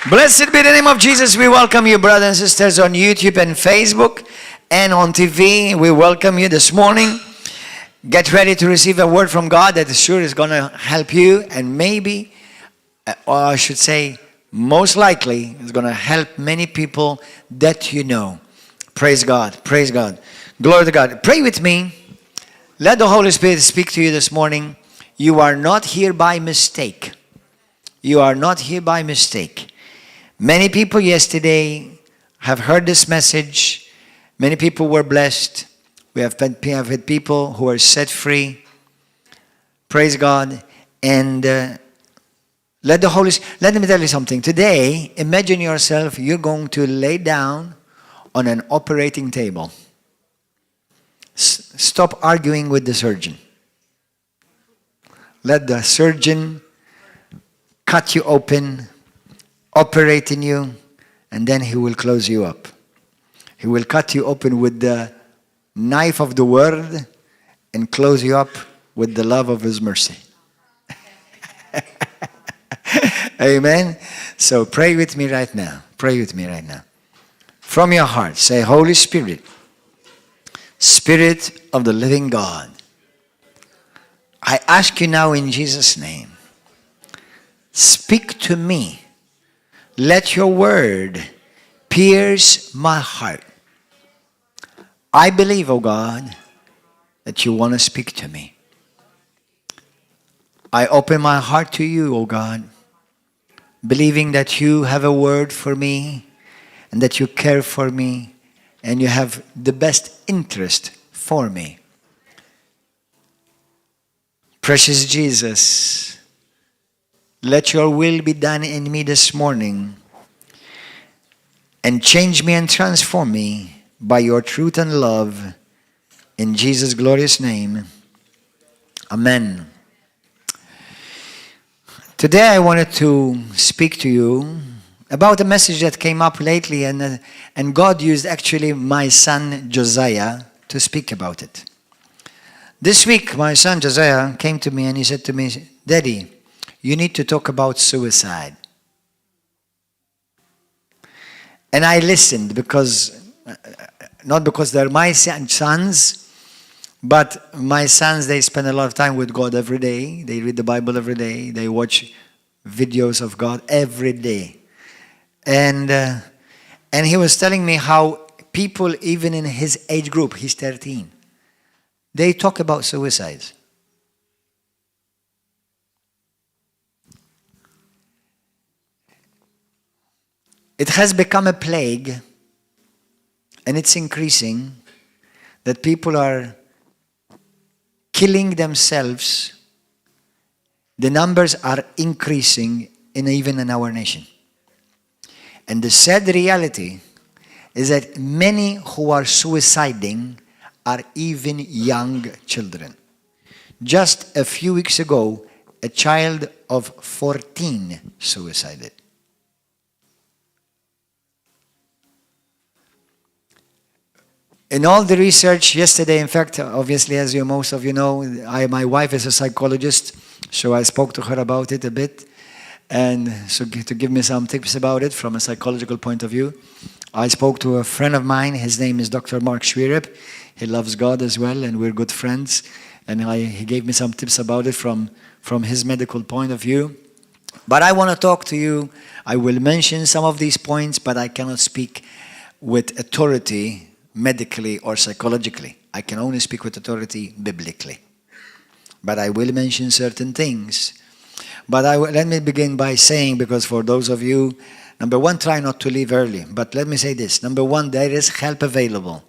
Blessed be the name of Jesus. We welcome you, brothers and sisters, on YouTube and Facebook and on TV. We welcome you this morning. Get ready to receive a word from God that is sure is going to help you, and maybe, or I should say, most likely, is going to help many people that you know. Praise God. Praise God. Glory to God. Pray with me. Let the Holy Spirit speak to you this morning. You are not here by mistake. You are not here by mistake. Many people yesterday have heard this message. Many people were blessed. We have had people who are set free. Praise God. And let me tell you something. Today, imagine yourself, you're going to lay down on an operating table. Stop arguing with the surgeon. Let the surgeon cut you open, operate in you, and then he will close you up. He will cut you open with the knife of the word and close you up with the love of his mercy. Amen. So pray with me right now. Pray with me right now. From your heart, say, Holy Spirit, Spirit of the living God, I ask you now in Jesus' name, speak to me. Let your word pierce my heart. I believe, oh God, that you want to speak to me. I open my heart to you, oh God, believing that you have a word for me and that you care for me and you have the best interest for me. Precious Jesus, let your will be done in me this morning and change me and transform me by your truth and love. In Jesus' glorious name, amen. Today I wanted to speak to you about a message that came up lately, and God used actually my son Josiah to speak about it. This week my son Josiah came to me and he said to me, Daddy, you need to talk about suicide. And I listened because, not because they're my sons, but my sons, they spend a lot of time with God every day. They read the Bible every day. They watch videos of God every day. And he was telling me how people, even in his age group, he's 13, they talk about suicides. It has become a plague, and it's increasing, that people are killing themselves. The numbers are increasing even in our nation. And the sad reality is that many who are suiciding are even young children. Just a few weeks ago, a child of 14 suicided. In all the research yesterday, in fact, obviously, as most of you know, my wife is a psychologist, so I spoke to her about it a bit, and so to give me some tips about it from a psychological point of view. I spoke to a friend of mine. His name is Dr. Mark Schwierep. He loves God as well, and we're good friends. And he gave me some tips about it from his medical point of view. But I want to talk to you. I will mention some of these points, but I cannot speak with authority medically or psychologically. I can only speak with authority biblically. But I will mention certain things. But let me begin by saying, because for those of you, number one, try not to leave early. But let me say this. Number one, there is help available.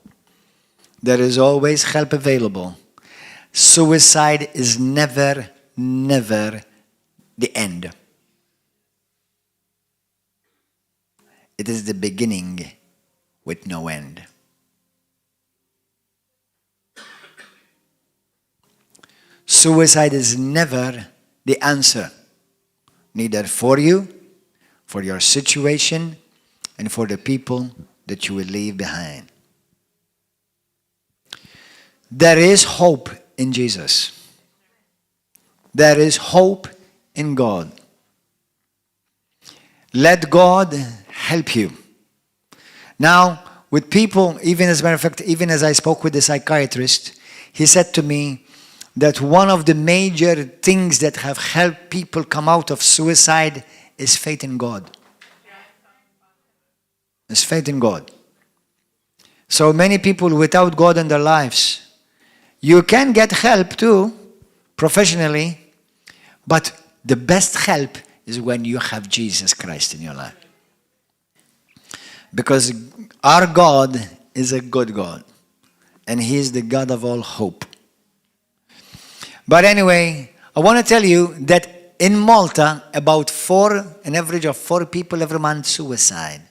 There is always help available. Suicide is never, never the end. It is the beginning with no end. Suicide is never the answer, neither for you, for your situation, and for the people that you will leave behind. There is hope in Jesus. There is hope in God. Let God help you. Now, with people, even as a matter of fact, even as I spoke with the psychiatrist, he said to me that one of the major things that have helped people come out of suicide is faith in God. It's faith in God. So many people without God in their lives, you can get help too, professionally, but the best help is when you have Jesus Christ in your life. Because our God is a good God, and He is the God of all hope. But anyway, I want to tell you that in Malta, about an average of 4 people every month suicide.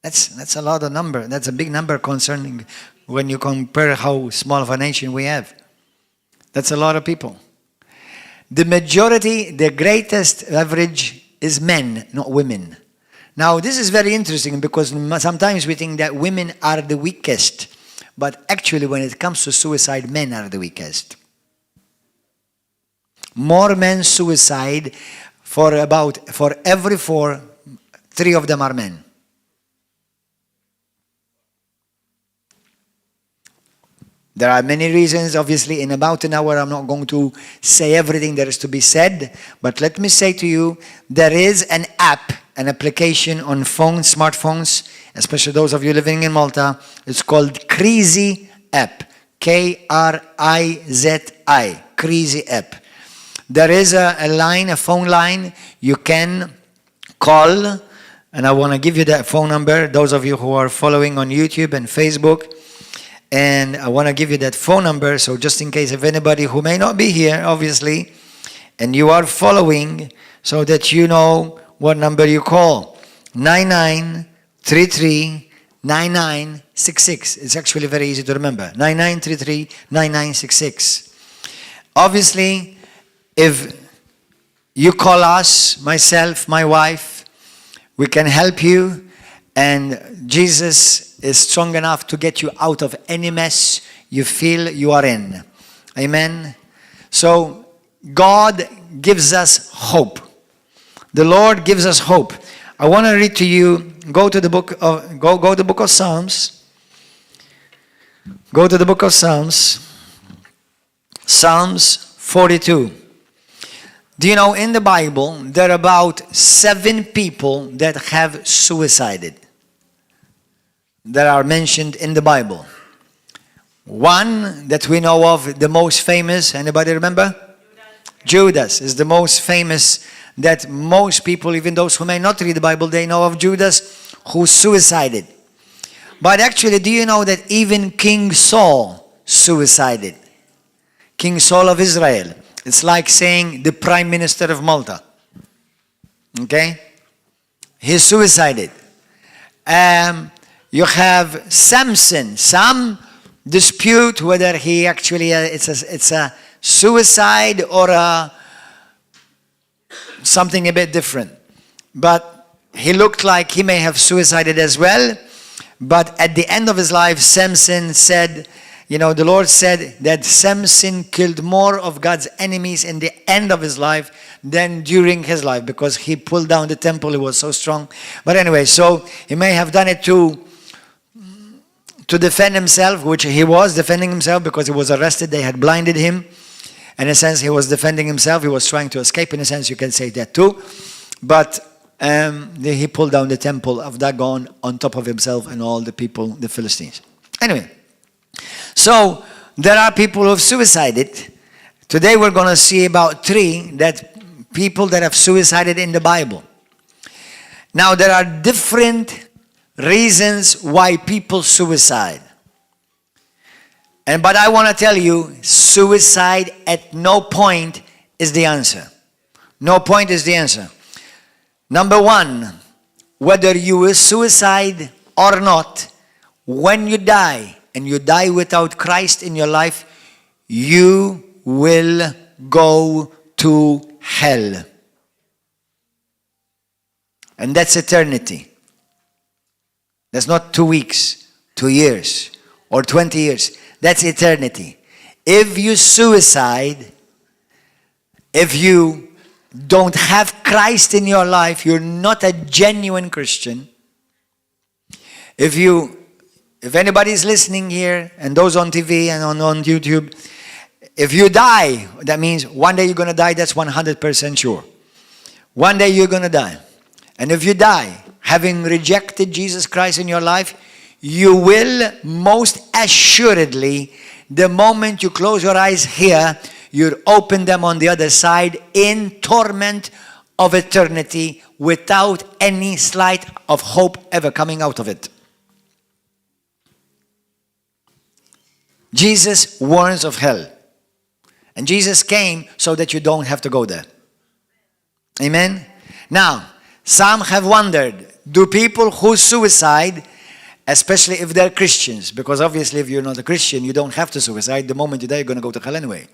That's a lot of number. That's a big number concerning when you compare how small of a nation we have. That's a lot of people. The majority, the greatest average is men, not women. Now, this is very interesting because sometimes we think that women are the weakest. But actually, when it comes to suicide, men are the weakest. More men suicide for every 4, 3 of them are men. There are many reasons. Obviously, in about an hour, I'm not going to say everything there is to be said. But let me say to you, there is an app, an application on phones, smartphones, especially those of you living in Malta. It's called Krizi app. Krizi, Krizi app. There is a line, a phone line you can call. And I want to give you that phone number, those of you who are following on YouTube and Facebook. And I want to give you that phone number, so just in case if anybody who may not be here, obviously, and you are following, so that you know what number you call. 9933-9966. It's actually very easy to remember. 9933-9966. Obviously, if you call us, myself, my wife, we can help you, and Jesus is strong enough to get you out of any mess you feel you are in. Amen. So God gives us hope. The Lord gives us hope. I want to read to you, go to the book of Psalms. Go to the book of Psalms. Psalms 42. Do you know in the Bible there are about 7 people that have suicided that are mentioned in the Bible. One that we know of, the most famous, anybody remember? Judas is the most famous that most people, even those who may not read the Bible, they know of Judas who suicided. But actually, do you know that even King Saul suicided? King Saul of Israel. It's like saying the Prime Minister of Malta. Okay? He suicided. You have Samson. Some dispute whether he actually it's a suicide or something a bit different. But he looked like he may have suicided as well. But at the end of his life, Samson said, the Lord said that Samson killed more of God's enemies in the end of his life than during his life because he pulled down the temple. He was so strong. But anyway, so he may have done it to defend himself, which he was defending himself because he was arrested. They had blinded him. In a sense, he was defending himself. He was trying to escape. In a sense, you can say that too. But he pulled down the temple of Dagon on top of himself and all the people, the Philistines. Anyway, so there are people who have suicided. Today we're going to see about 3 people that have suicided in the Bible. Now there are different reasons why people suicide. But I want to tell you, suicide at no point is the answer. No point is the answer. Number 1, whether you will suicide or not, when you die, and you die without Christ in your life, you will go to hell. And that's eternity. That's not 2 weeks, 2 years, or 20 years. That's eternity. If you suicide, if you don't have Christ in your life, you're not a genuine Christian. If anybody is listening here, and those on TV and on YouTube, if you die, that means one day you're going to die, that's 100% sure. One day you're going to die. And if you die, having rejected Jesus Christ in your life, you will most assuredly, the moment you close your eyes here, you'll open them on the other side in torment of eternity without any slight of hope ever coming out of it. Jesus warns of hell. And Jesus came so that you don't have to go there. Amen? Now, some have wondered, do people who suicide, especially if they're Christians, because obviously if you're not a Christian, you don't have to suicide. The moment you die, you're going to go to hell anyway.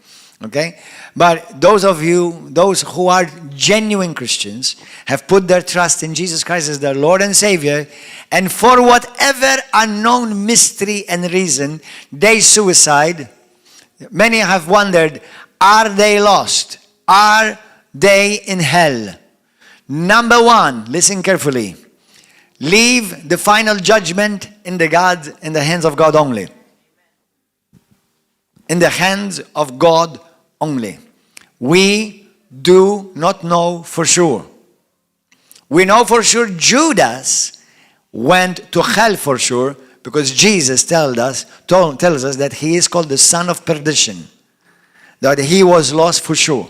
Okay? But those of you, those who are genuine Christians, have put their trust in Jesus Christ as their Lord and Savior, and for whatever unknown mystery and reason, they suicide. Many have wondered, are they lost? Are they in hell? Number one, listen carefully. Leave the final judgment in the hands of God only. In the hands of God only. We do not know for sure. We know for sure Judas went to hell for sure, because Jesus tells us that he is called the son of perdition, that he was lost for sure.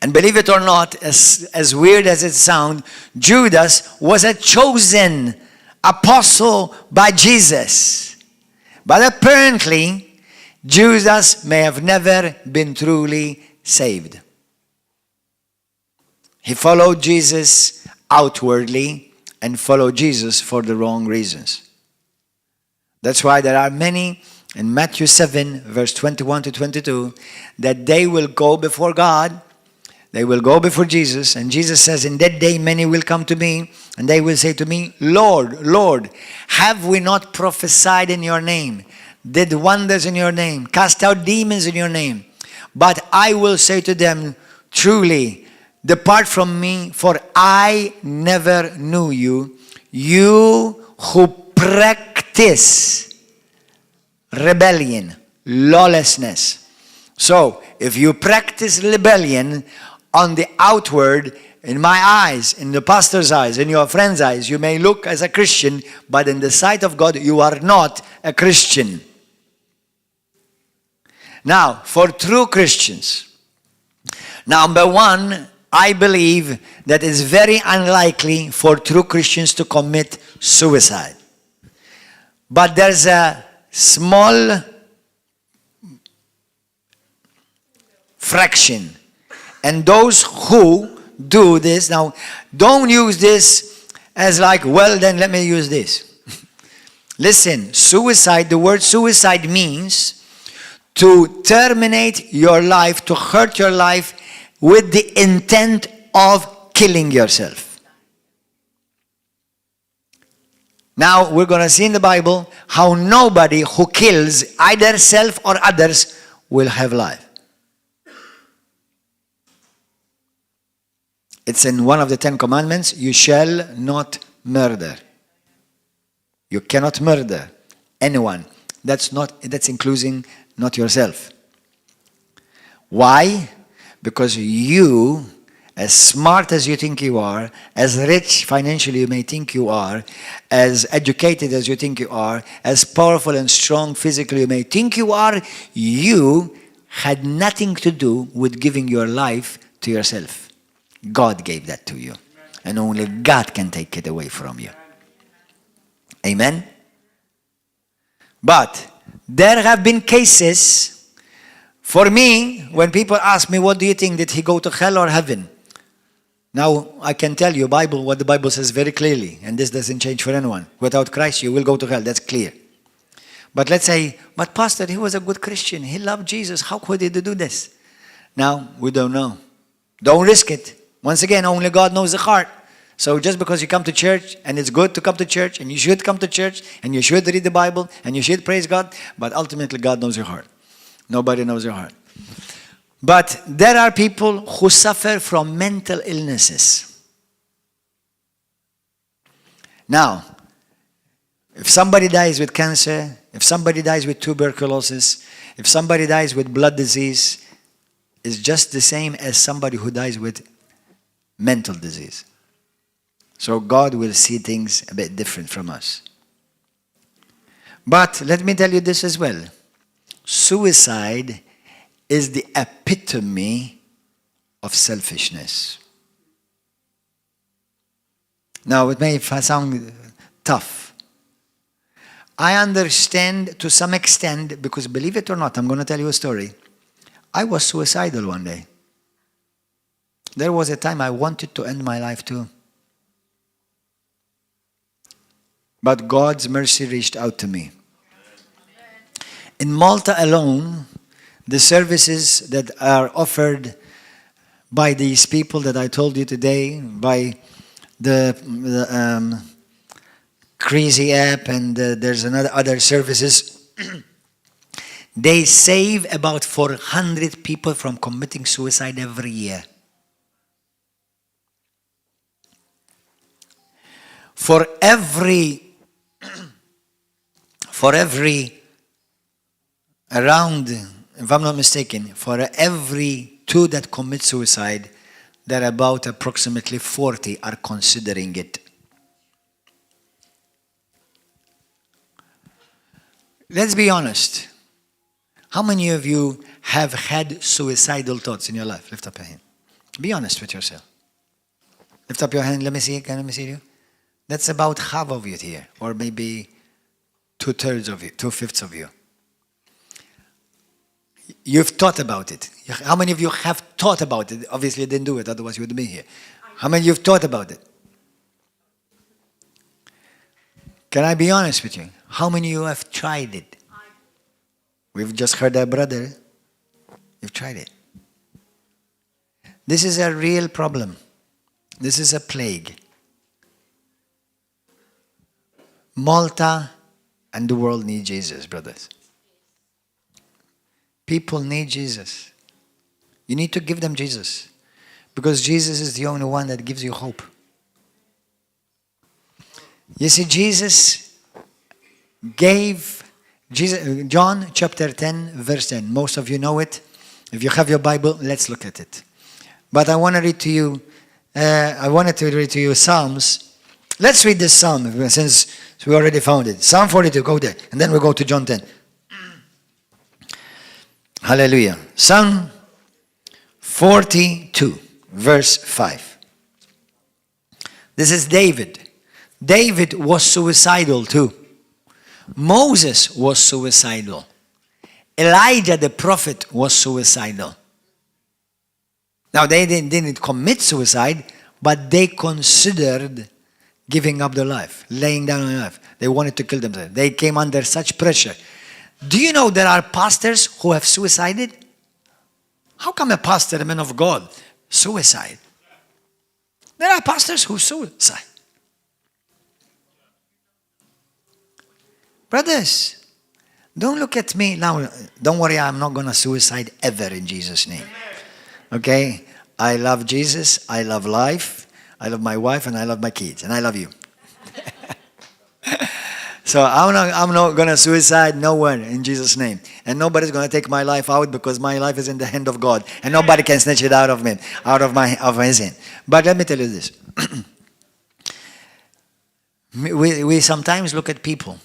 And believe it or not, as weird as it sounds, Judas was a chosen apostle by Jesus. But apparently, Judas may have never been truly saved. He followed Jesus outwardly and followed Jesus for the wrong reasons. That's why there are many in Matthew 7, verse 21 to 22, that they will go before God, they will go before Jesus, and Jesus says, in that day many will come to me, and they will say to me, Lord, Lord, have we not prophesied in your name, did wonders in your name, cast out demons in your name? But I will say to them, truly, depart from me, for I never knew you, you who practice rebellion, lawlessness. So, if you practice rebellion on the outward, in my eyes, in the pastor's eyes, in your friend's eyes, you may look as a Christian, but in the sight of God, you are not a Christian. Now, for true Christians, number one, I believe that it's very unlikely for true Christians to commit suicide. But there's a small fraction. And those who do this, now, don't use this as like, well, then let me use this. Listen, suicide, the word suicide means to terminate your life, to hurt your life with the intent of killing yourself. Now, we're going to see in the Bible how nobody who kills either self or others will have life. It's in one of the 10 commandments, you shall not murder. You cannot murder anyone. That's including not yourself. Why? Because you, as smart as you think you are, as rich financially you may think you are, as educated as you think you are, as powerful and strong physically you may think you are, you had nothing to do with giving your life to yourself. God gave that to you. And only God can take it away from you. Amen? But there have been cases, for me, when people ask me, what do you think, did he go to hell or heaven? Now, I can tell you what the Bible says very clearly, and this doesn't change for anyone. Without Christ, you will go to hell. That's clear. But let's say, but Pastor, he was a good Christian. He loved Jesus. How could he do this? Now, we don't know. Don't risk it. Once again, only God knows the heart. So just because you come to church, and it's good to come to church, and you should come to church, and you should read the Bible, and you should praise God, but ultimately God knows your heart. Nobody knows your heart. But there are people who suffer from mental illnesses. Now, if somebody dies with cancer, if somebody dies with tuberculosis, if somebody dies with blood disease, it's just the same as somebody who dies with mental disease. So God will see things a bit different from us. But let me tell you this as well. Suicide is the epitome of selfishness. Now, it may sound tough. I understand to some extent, because believe it or not, I'm going to tell you a story. I was suicidal one day. There was a time I wanted to end my life too. But God's mercy reached out to me. In Malta alone, the services that are offered by these people that I told you today, by the Crazy app and there's other services, they save about 400 people from committing suicide every year. For every around, if I'm not mistaken, for every 2 that commit suicide, there are about approximately 40 are considering it. Let's be honest. How many of you have had suicidal thoughts in your life? Lift up your hand. Be honest with yourself. Lift up your hand. Let me see it. Can let me see you? That's about half of you here, or maybe 2/3 of you, 2/5 of you. You've thought about it. How many of you have thought about it? Obviously, you didn't do it, otherwise you wouldn't be here. How many of you have thought about it? Can I be honest with you? How many of you have tried it? We've just heard our brother. You've tried it. This is a real problem. This is a plague. Malta and the world need Jesus, brothers. People need Jesus. You need to give them Jesus, because Jesus is the only one that gives you hope. You see, John chapter 10, verse 10. Most of you know it. If you have your Bible, let's look at it. But I want to read to you, Psalms. Let's read this Psalm, since we already found it. Psalm 42, go there. And then we'll go to John 10. Hallelujah. Psalm 42, verse 5. This is David. David was suicidal too. Moses was suicidal. Elijah the prophet was suicidal. Now they didn't commit suicide, but they considered giving up their life, laying down their life. They wanted to kill themselves. They came under such pressure. Do you know there are pastors who have suicided? How come a pastor, a man of God, suicide? There are pastors who suicide. Brothers, don't look at me now. Don't worry, I'm not going to suicide ever in Jesus' name. Okay? I love Jesus. I love life. I love my wife and I love my kids. And I love you. So I'm not going to suicide nowhere in Jesus' name. And nobody's going to take my life out, because my life is in the hand of God. And nobody can snatch it out of me, out of his hand. But let me tell you this. We sometimes look at people.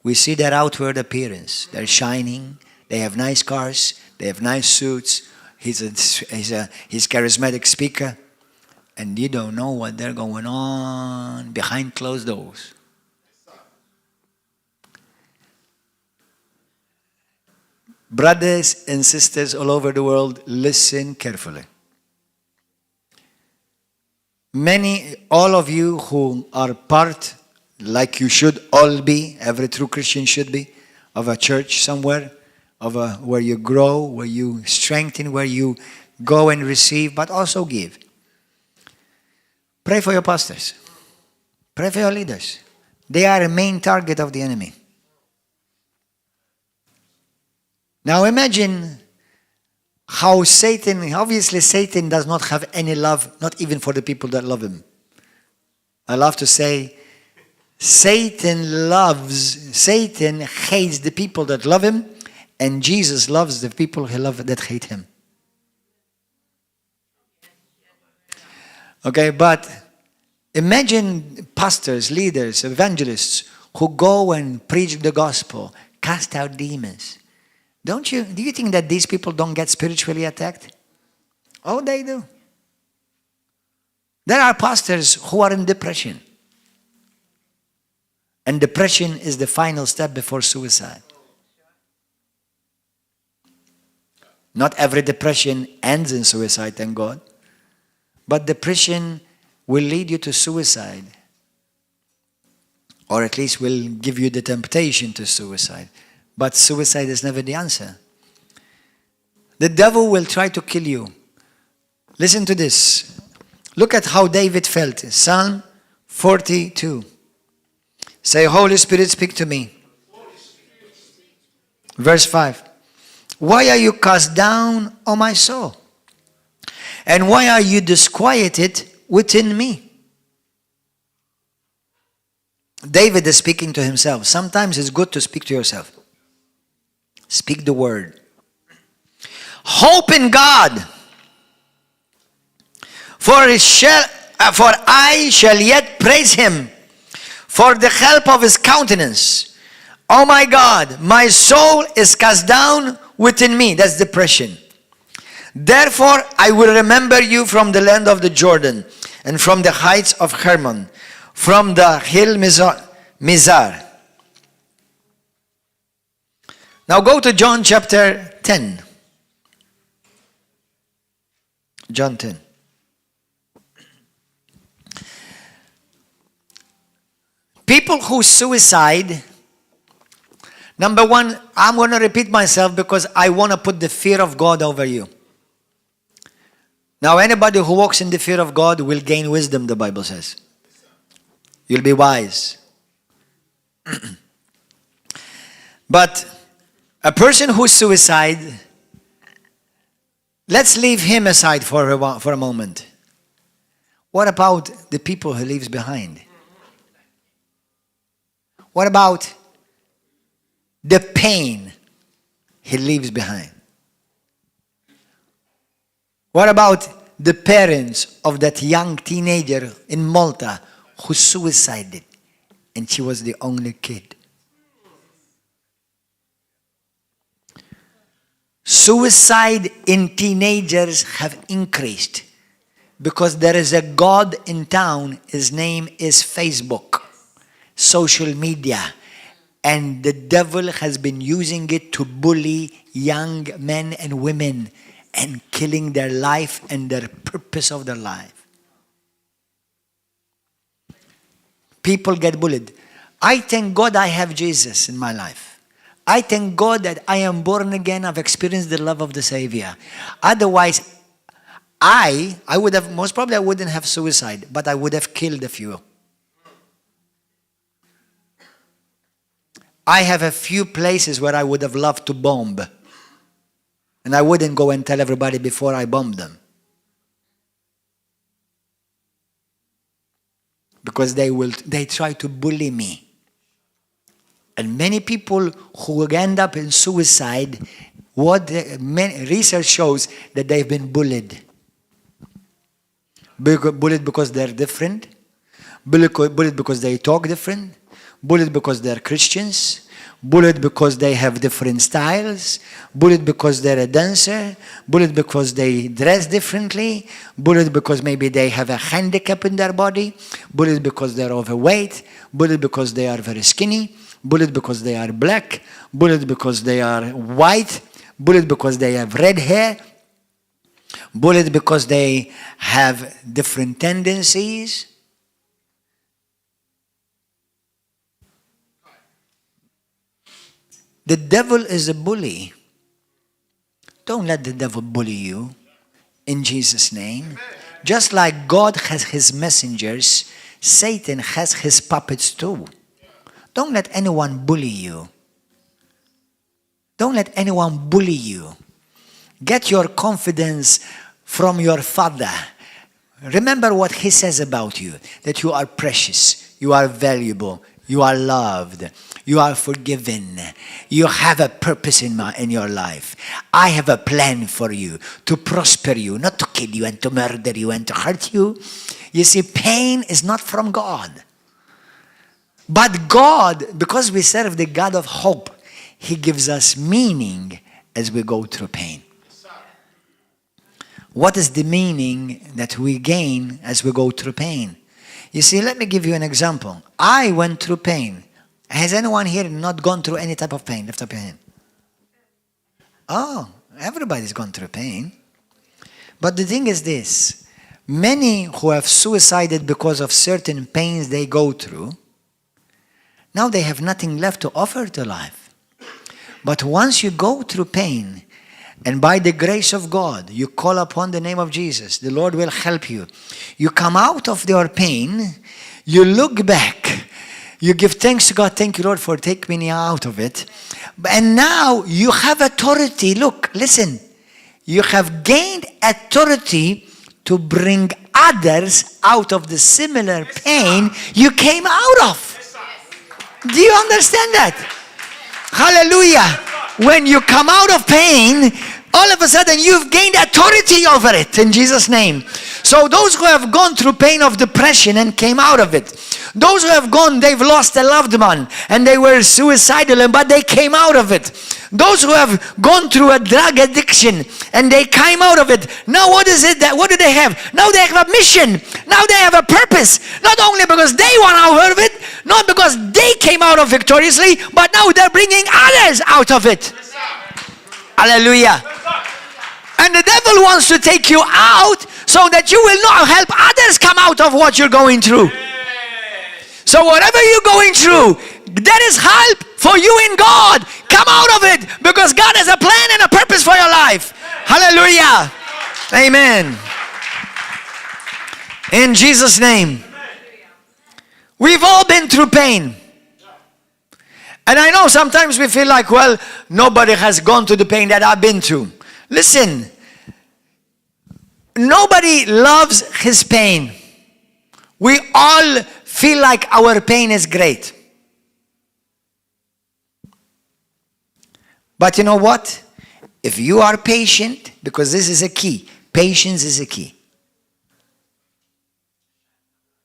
We see their outward appearance. They're shining. They have nice cars. They have nice suits. He's charismatic speaker. And you don't know what they're going on behind closed doors. Brothers and sisters all over the world, listen carefully. All of you who are part, like you should all be, every true Christian should be, of a church somewhere, where you grow, where you strengthen, where you go and receive, but also give. Pray for your pastors. Pray for your leaders. They are a main target of the enemy. Now imagine how Satan, obviously Satan does not have any love, not even for the people that love him. I love to say, Satan hates the people that love him, and Jesus loves the people that hate him. Okay, but imagine pastors, leaders, evangelists who go and preach the gospel, cast out demons. Do you think that these people don't get spiritually attacked? Oh, they do. There are pastors who are in depression. And depression is the final step before suicide. Not every depression ends in suicide, thank God. But depression will lead you to suicide. Or at least will give you the temptation to suicide. But suicide is never the answer. The devil will try to kill you. Listen to this. Look at how David felt. Psalm 42. Say, Holy Spirit, speak to me. Verse 5. Why are you cast down, O my soul? And why are you disquieted within me? David is speaking to himself. Sometimes it's good to speak to yourself. Speak the word. Hope in God. For I shall yet praise him for the help of his countenance. Oh my God, my soul is cast down within me. That's depression. Therefore, I will remember you from the land of the Jordan and from the heights of Hermon, from the hill Mizar. Now go to John chapter 10. John 10. People who suicide, number one, I'm going to repeat myself because I want to put the fear of God over you. Now, anybody who walks in the fear of God will gain wisdom, the Bible says. You'll be wise. But a person who suicide, let's leave him aside for a moment. What about the people he leaves behind? What about the pain he leaves behind? What about the parents of that young teenager in Malta who suicided and she was the only kid? Suicide in teenagers have increased because there is a god in town. His name is Facebook, social media, and the devil has been using it to bully young men and women and killing their life and their purpose of their life. People get bullied. I thank God I have Jesus in my life. I thank God that I am born again. I've experienced the love of the Savior. Otherwise, I would have, most probably I wouldn't have suicide, but I would have killed a few. I have a few places where I would have loved to bomb. And I wouldn't go and tell everybody before I bombed them. Because they try to bully me. And many people who end up in suicide, research shows that they've been bullied. Bullied because they're different. Bullied because they talk different. Bullied because they're Christians. Bullied because they have different styles. Bullied because they're a dancer. Bullied because they dress differently. Bullied because maybe they have a handicap in their body. Bullied because they're overweight. Bullied because they are very skinny. Bullied because they are black. Bullied because they are white. Bullied because they have red hair. Bullied because they have different tendencies. The devil is a bully. Don't let the devil bully you in Jesus' name. Just like God has his messengers, Satan has his puppets too. Don't let anyone bully you. Don't let anyone bully you. Get your confidence from your Father. Remember what He says about you, that you are precious, you are valuable, you are loved, you are forgiven, you have a purpose in your life. I have a plan for you, to prosper you, not to kill you and to murder you and to hurt you. You see, pain is not from God. But God, because we serve the God of hope, He gives us meaning as we go through pain. What is the meaning that we gain as we go through pain? You see, let me give you an example. I went through pain. Has anyone here not gone through any type of pain? Lift up your hand. Oh, everybody's gone through pain. But the thing is this. Many who have suicided because of certain pains they go through, now they have nothing left to offer to life. But once you go through pain, and by the grace of God, you call upon the name of Jesus, the Lord will help you. You come out of your pain, you look back, you give thanks to God, thank you Lord for taking me out of it. And now you have authority. Look, listen, you have gained authority to bring others out of the similar pain you came out of. Do you understand that? Hallelujah. When you come out of pain, all of a sudden you've gained authority over it in Jesus' name. So those who have gone through pain of depression and came out of it, those who have gone, they've lost a loved one and they were suicidal, but they came out of it. Those who have gone through a drug addiction and they came out of it. Now what is it what do they have? Now they have a mission. Now they have a purpose. Not only because they went out of it, not because they came out of victoriously, but now they're bringing others out of it. Hallelujah. And the devil wants to take you out so that you will not help others come out of what you're going through. So whatever you're going through, there is help for you in God. Come out of it because God has a plan and a purpose for your life. Hallelujah. Amen. In Jesus' name. We've all been through pain. And I know sometimes we feel like, well, nobody has gone through the pain that I've been through. Listen, nobody loves his pain. We all feel like our pain is great. But you know what? If you are patient, because this is a key, patience is a key.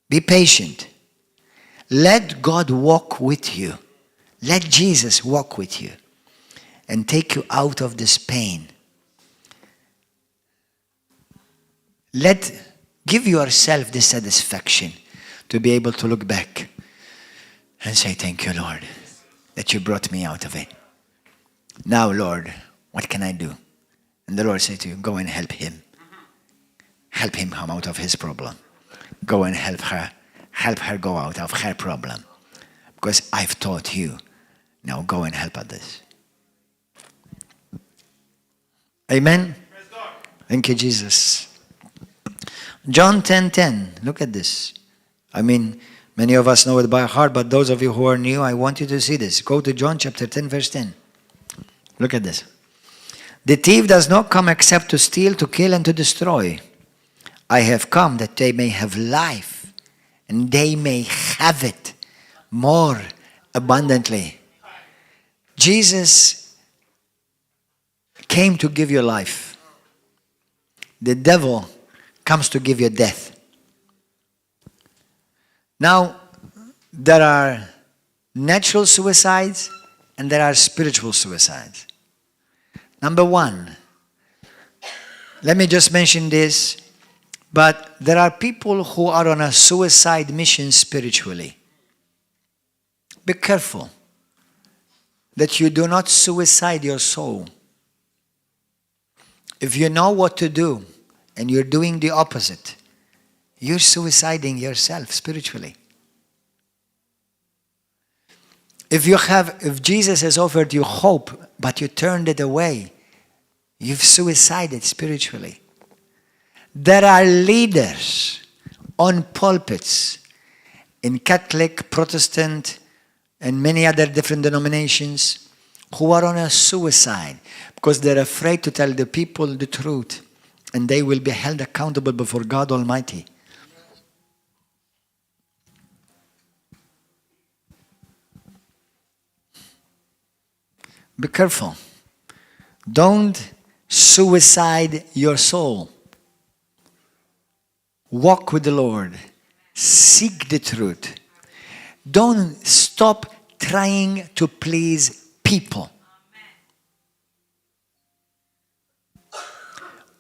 Be patient. Let God walk with you. Let Jesus walk with you and take you out of this pain. Give yourself the satisfaction to be able to look back and say, thank you, Lord, that you brought me out of it. Now, Lord, what can I do? And the Lord said to you, go and help him. Help him come out of his problem. Go and help her. Help her go out of her problem. Because I've taught you. Now go and help others. Amen? Thank you, Jesus. John 10:10. Look at this. I mean, many of us know it by heart, but those of you who are new, I want you to see this. Go to John chapter 10, verse 10. Look at this. The thief does not come except to steal, to kill, and to destroy. I have come that they may have life, and they may have it more abundantly. Jesus came to give you life. The devil comes to give you death. Now, there are natural suicides and there are spiritual suicides. Number one, let me just mention this, but there are people who are on a suicide mission spiritually. Be careful that you do not suicide your soul. If you know what to do and you're doing the opposite, you're suiciding yourself spiritually. If Jesus has offered you hope, but you turned it away, you've suicided spiritually. There are leaders on pulpits in Catholic, Protestant, and many other different denominations who are on a suicide because they're afraid to tell the people the truth, and they will be held accountable before God Almighty. Be careful. Don't suicide your soul. Walk with the Lord. Seek the truth. Don't stop trying to please people.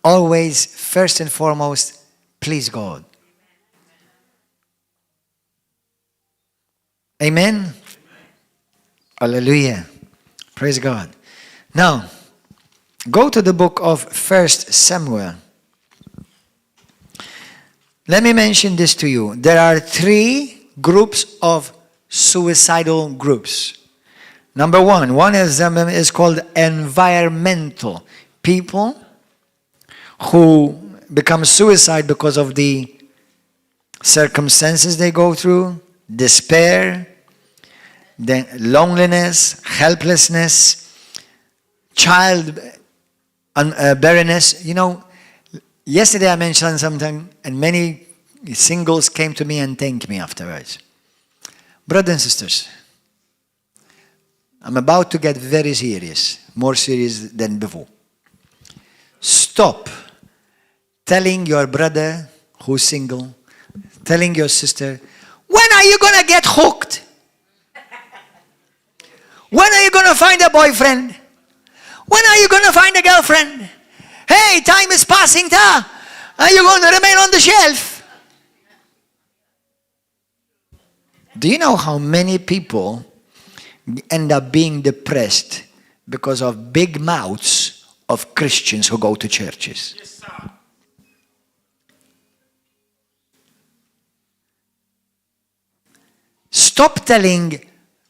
Always, first and foremost, please God. Amen? Hallelujah. Praise God. Now, go to the book of 1 Samuel. Let me mention this to you. There are 3 groups of suicidal groups. Number one of them is called environmental people who become suicide because of the circumstances they go through, despair, the loneliness, helplessness, child barrenness. You know, yesterday I mentioned something, and many singles came to me and thanked me afterwards. Brothers and sisters, I'm about to get very serious, more serious than before. Stop telling your brother who's single, telling your sister, when are you going to get hooked? When are you going to find a boyfriend? When are you going to find a girlfriend? Hey, time is passing, ta. Are you going to remain on the shelf? Do you know how many people end up being depressed because of big mouths of Christians who go to churches? Yes, sir. Stop telling,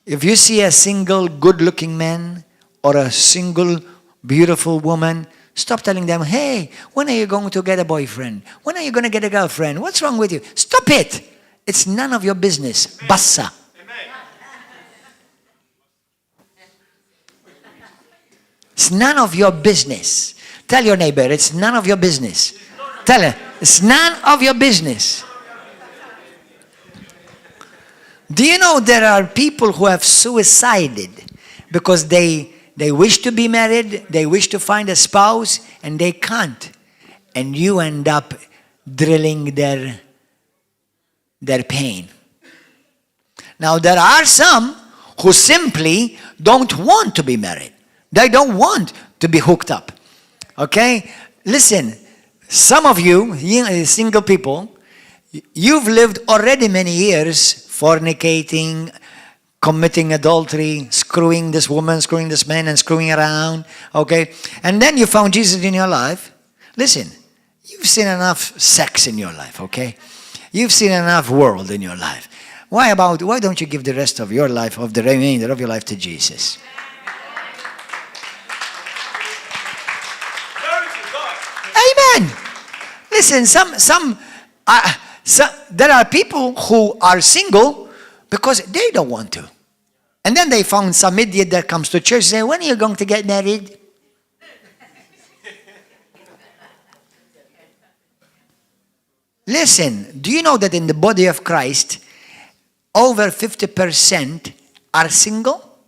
if you see a single good-looking man or a single beautiful woman, stop telling them, hey, when are you going to get a boyfriend? When are you going to get a girlfriend? What's wrong with you? Stop it. It's none of your business. Bassa. It's none of your business. Tell your neighbor, it's none of your business. Tell her, it's none of your business. Do you know there are people who have suicided because they wish to be married, they wish to find a spouse, and they can't. And you end up drilling their pain. Now, there are some who simply don't want to be married. They don't want to be hooked up. Okay? Listen, some of you single people, you've lived already many years fornicating, committing adultery, screwing this woman, screwing this man, and screwing around. Okay? And then you found Jesus in your life. Listen, you've seen enough sex in your life, okay? You've seen enough world in your life. Why don't you give the rest of your life, of the remainder of your life, to Jesus? Amen. Listen, there are people who are single because they don't want to. And then they found some idiot that comes to church and say, when are you going to get married? Listen, do you know that in the body of Christ, over 50% are single?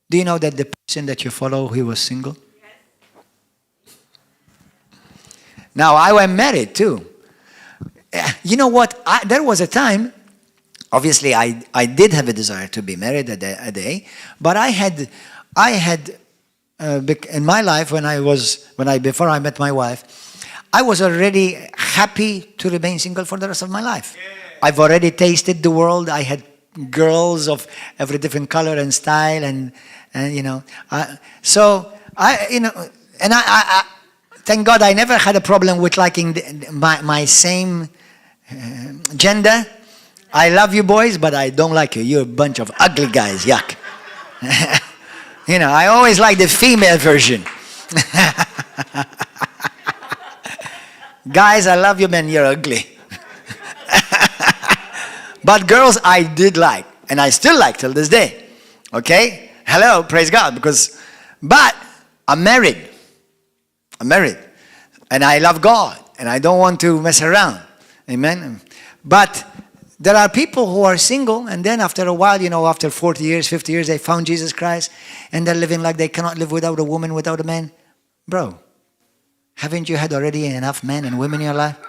Do you know that the person that you follow, he was single? Now, I am married too. You know what? There was a time, obviously I did have a desire to be married a day, but I had in my life before I met my wife, I was already happy to remain single for the rest of my life. Yeah. I've already tasted the world. I had girls of every different color and style, and you know, thank God I never had a problem with liking my same gender. I love you boys, but I don't like you. You're a bunch of ugly guys. Yuck. You know, I always like the female version. Guys, I love you, man. You're ugly. But girls, I did like, and I still like till this day. Okay? Hello, praise God, but I'm married. And I love God, and I don't want to mess around. Amen. But there are people who are single, and then after a while, after 40 years, 50 years, they found Jesus Christ, and they're living like they cannot live without a woman, without a man. Bro, haven't you had already enough men and women in your life?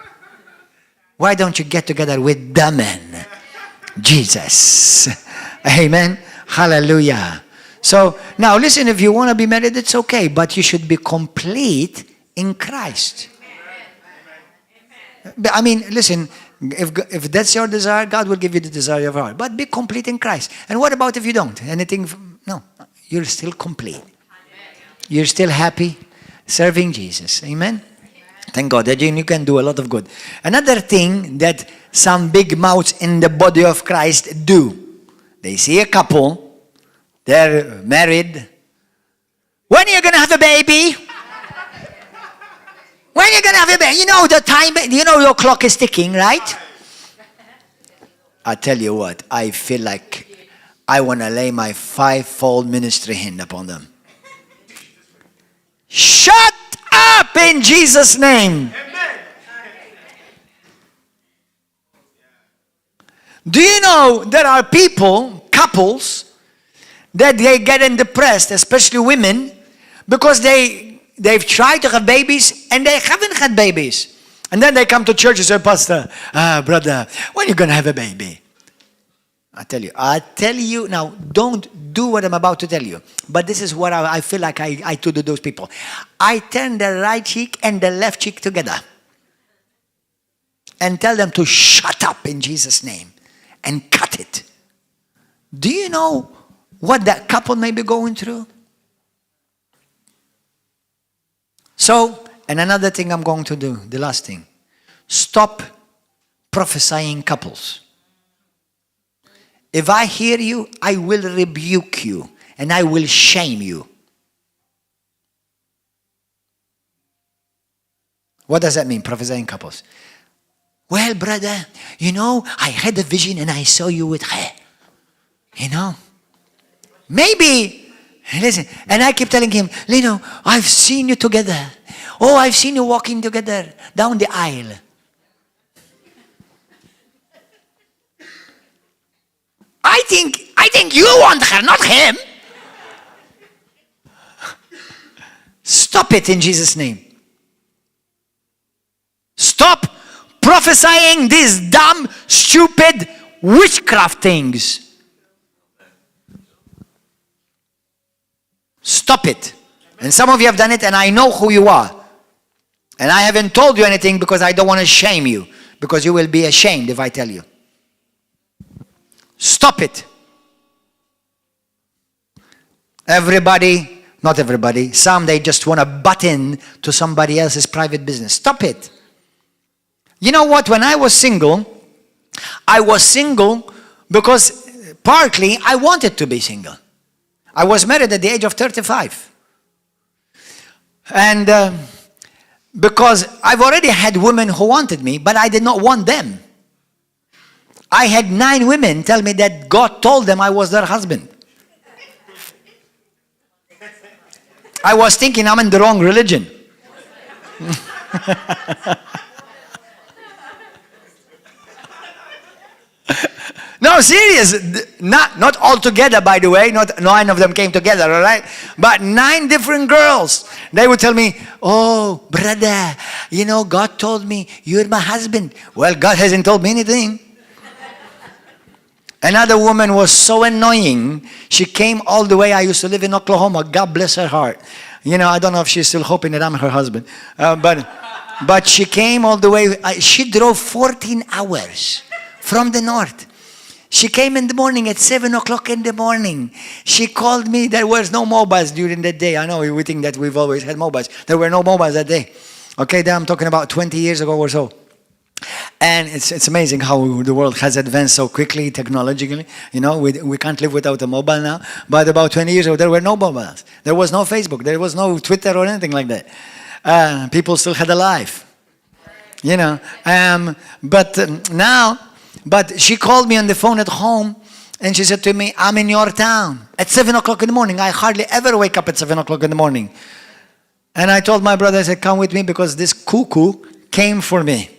Why don't you get together with the man? Jesus. Amen. Hallelujah. So now listen, if you want to be married, it's okay, but you should be complete in Christ. I mean, listen, if that's your desire, God will give you the desire of your heart. But be complete in Christ. And what about if you don't? No, you're still complete. You're still happy serving Jesus. Amen? Thank God that you can do a lot of good. Another thing that some big mouths in the body of Christ do, they see a couple, they're married. When are you going to have a baby? When are you going to have a baby? The time, your clock is ticking, right? I tell you what, I feel like I want to lay my fivefold ministry hand upon them. Shut up in Jesus' name. Do you know there are couples, that they get depressed, especially women, because they've tried to have babies and they haven't had babies. And then they come to church and say, Pastor, brother, when are you going to have a baby? I tell you, now, don't do what I'm about to tell you. But this is what I feel like I do to those people. I turn the right cheek and the left cheek together and tell them to shut up in Jesus' name and cut it. Do you know what that couple may be going through? So, and another thing I'm going to do, the last thing, stop prophesying couples. If I hear you, I will rebuke you and I will shame you. What does that mean, prophesying couples? Well, brother, I had a vision and I saw you with her. Maybe, listen, and I keep telling him, I've seen you together. Oh, I've seen you walking together down the aisle. I think you want her, not him. Stop it in Jesus' name. Stop prophesying these dumb, stupid witchcraft things. Stop it. And some of you have done it, and I know who you are. And I haven't told you anything because I don't want to shame you, because you will be ashamed if I tell you. Stop it. Everybody, not everybody, some they just want to butt in to somebody else's private business. Stop it. You know what? When I was single because partly I wanted to be single. I was married at the age of 35. And because I've already had women who wanted me, but I did not want them. I had 9 women tell me that God told them I was their husband. I was thinking I'm in the wrong religion. No, serious. Not all together, by the way. Not 9 of them came together, all right? But 9 different girls. They would tell me, oh, brother, God told me you're my husband. Well, God hasn't told me anything. Another woman was so annoying. She came all the way. I used to live in Oklahoma. God bless her heart. I don't know if she's still hoping that I'm her husband. But she came all the way. She drove 14 hours from the north. She came in the morning at 7 o'clock in the morning. She called me. There was no mobiles during that day. I know we think that we've always had mobiles. There were no mobiles that day. Okay, then I'm talking about 20 years ago or so. And it's amazing how the world has advanced so quickly technologically. We can't live without a mobile now. But about 20 years ago, there were no mobiles. There was no Facebook. There was no Twitter or anything like that. People still had a life. But she called me on the phone at home And she said to me, I'm in your town at 7 o'clock in the morning. I hardly ever wake up at 7 o'clock in the morning. And I told my brother, I said, come with me because this cuckoo came for me.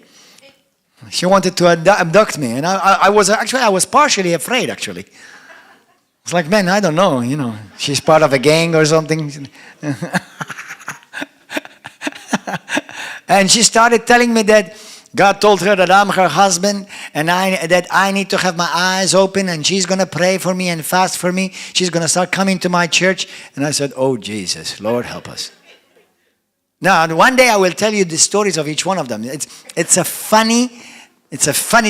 She wanted to abduct me. And I was partially afraid, actually. It's like, man, I don't know, she's part of a gang or something. And she started telling me that God told her that I'm her husband and that I need to have my eyes open and she's going to pray for me and fast for me. She's going to start coming to my church. And I said, oh, Jesus, Lord, help us. Now, one day I will tell you the stories of each one of them. It's a funny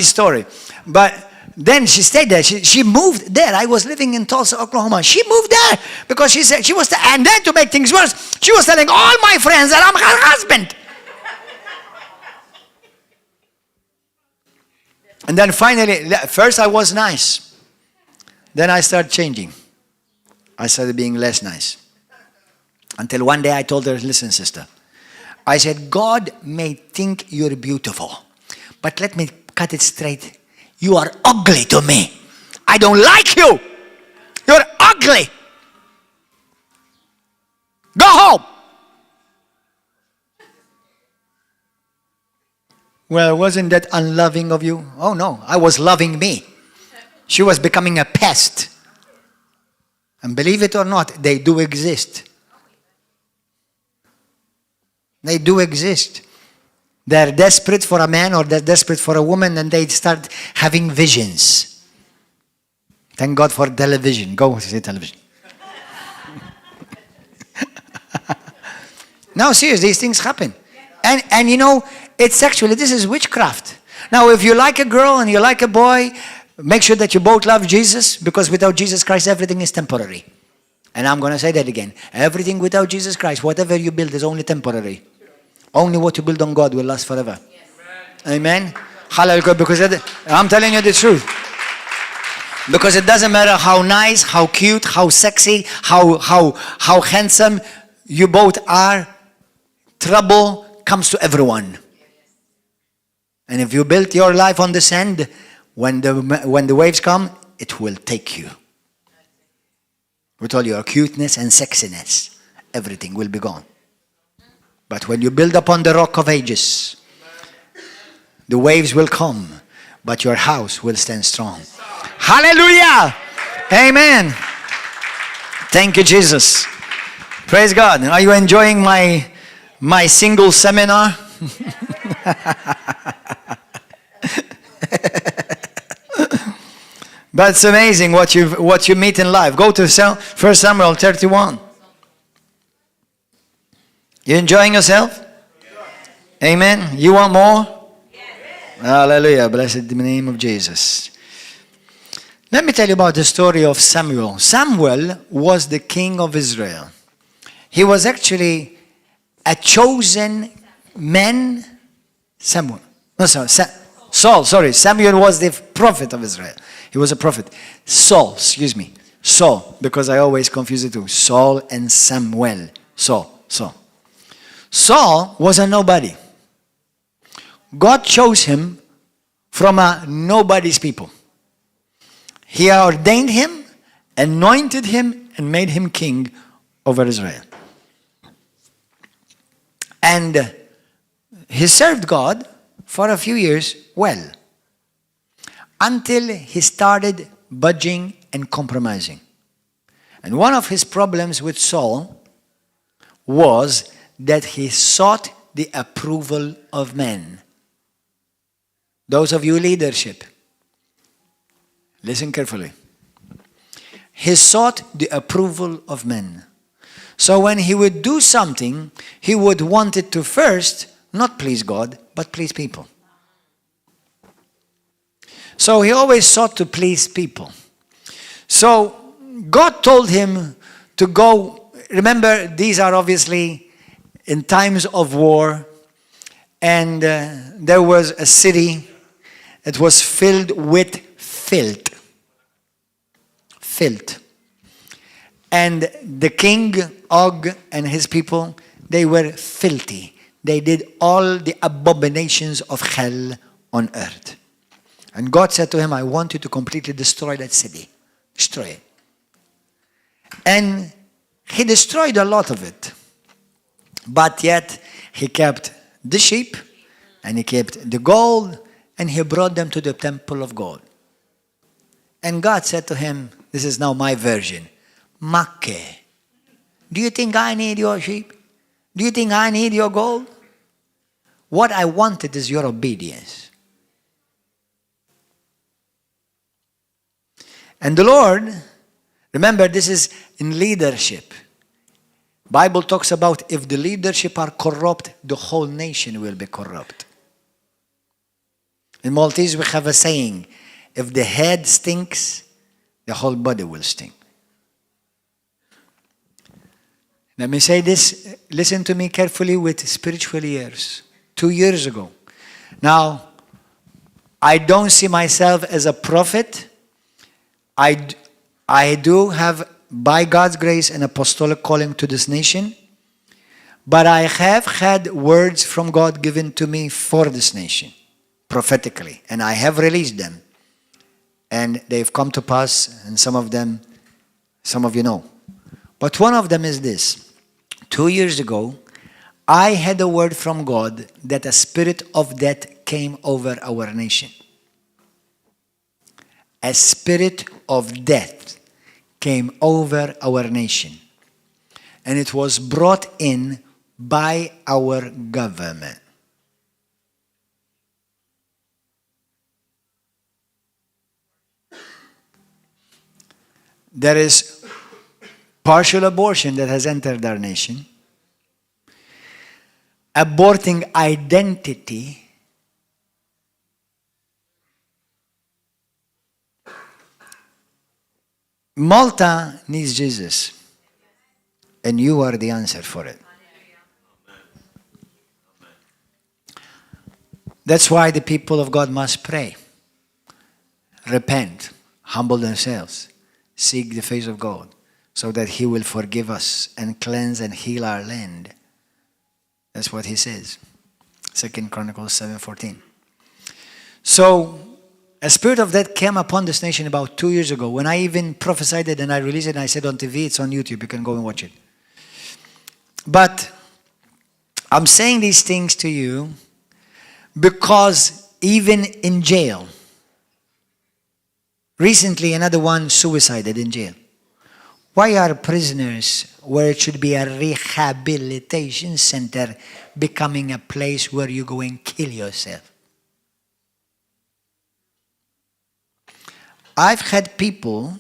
story. But then she stayed there. She moved there. I was living in Tulsa, Oklahoma. She moved there because she said and then to make things worse, she was telling all my friends that I'm her husband. And then finally, first I was nice. Then I started changing. I started being less nice. Until one day I told her, listen, sister. I said, God may think you're beautiful. But let me cut it straight. You are ugly to me. I don't like you. You're ugly. Go home. Well, wasn't that unloving of you? Oh, no. I was loving me. She was becoming a pest. And believe it or not, they do exist. They do exist. They're desperate for a man or they're desperate for a woman and they start having visions. Thank God for television. Go see television. No, seriously, these things happen. And it's actually, this is witchcraft. Now, if you like a girl and you like a boy, make sure that you both love Jesus, because without Jesus Christ, everything is temporary. And I'm going to say that again. Everything without Jesus Christ, whatever you build is only temporary. Only what you build on God will last forever. Yes. Amen? Hallelujah. Because I'm telling you the truth. Because it doesn't matter how nice, how cute, how sexy, how handsome you both are, trouble comes to everyone. And if you built your life on the sand, when the waves come, it will take you. With all your cuteness and sexiness, everything will be gone. But when you build upon the rock of ages, the waves will come, but your house will stand strong. Hallelujah! Amen. Thank you, Jesus. Praise God. Are you enjoying my single seminar? But it's amazing what you meet in life. Go to 1 Samuel 31. You enjoying yourself? Amen. You want more? Hallelujah. Blessed be the name of Jesus. Let me tell you about the story of Samuel. Samuel was the king of Israel. He was actually a chosen man. Saul, sorry. Samuel was the prophet of Israel. He was a prophet. Saul, because I always confuse the two. Saul and Samuel. Saul was a nobody. God chose him from a nobody's people. He ordained him, anointed him, and made him king over Israel. And he served God for a few years well, until he started budging and compromising. And one of his problems with Saul was that he sought the approval of men. Those of you leadership, listen carefully. He sought the approval of men. So when he would do something, he would want it to first not please God, but please people. So he always sought to please people. So God told him to go. Remember, these are obviously in times of war, and there was a city that was filled with filth. And the king, Og, and his people, they were filthy. They did all the abominations of hell on earth. And God said to him, I want you to completely destroy that city. Destroy it. And he destroyed a lot of it. But yet, he kept the sheep, and he kept the gold, and he brought them to the temple of God. And God said to him, this is now my version, Manchè, do you think I need your sheep? Do you think I need your gold? What I wanted is your obedience. And the Lord, remember, this is in leadership. Bible talks about if the leadership are corrupt, the whole nation will be corrupt. In Maltese, we have a saying, if the head stinks, the whole body will stink. Let me say this, listen to me carefully with spiritual ears. 2 years ago. Now, I don't see myself as a prophet. I do have, by God's grace, an apostolic calling to this nation. But I have had words from God given to me for this nation, prophetically. And I have released them. And they've come to pass, and some of them, some of you know. But one of them is this. 2 years ago, I had a word from God that a spirit of death came over our nation. A spirit of death came over our nation. And it was brought in by our government. There is partial abortion that has entered our nation. Aborting identity. Malta needs Jesus. And you are the answer for it. That's why the people of God must pray. Repent. Humble themselves. Seek the face of God. So that He will forgive us and cleanse and heal our land. That's what He says. 2 Chronicles 7:14. So, a spirit of death came upon this nation about 2 years ago. When I even prophesied it and I released it and I said on TV, it's on YouTube, you can go and watch it. But I'm saying these things to you because even in jail, recently another one suicided in jail. Why are prisoners, where it should be a rehabilitation center, becoming a place where you go and kill yourself? I've had people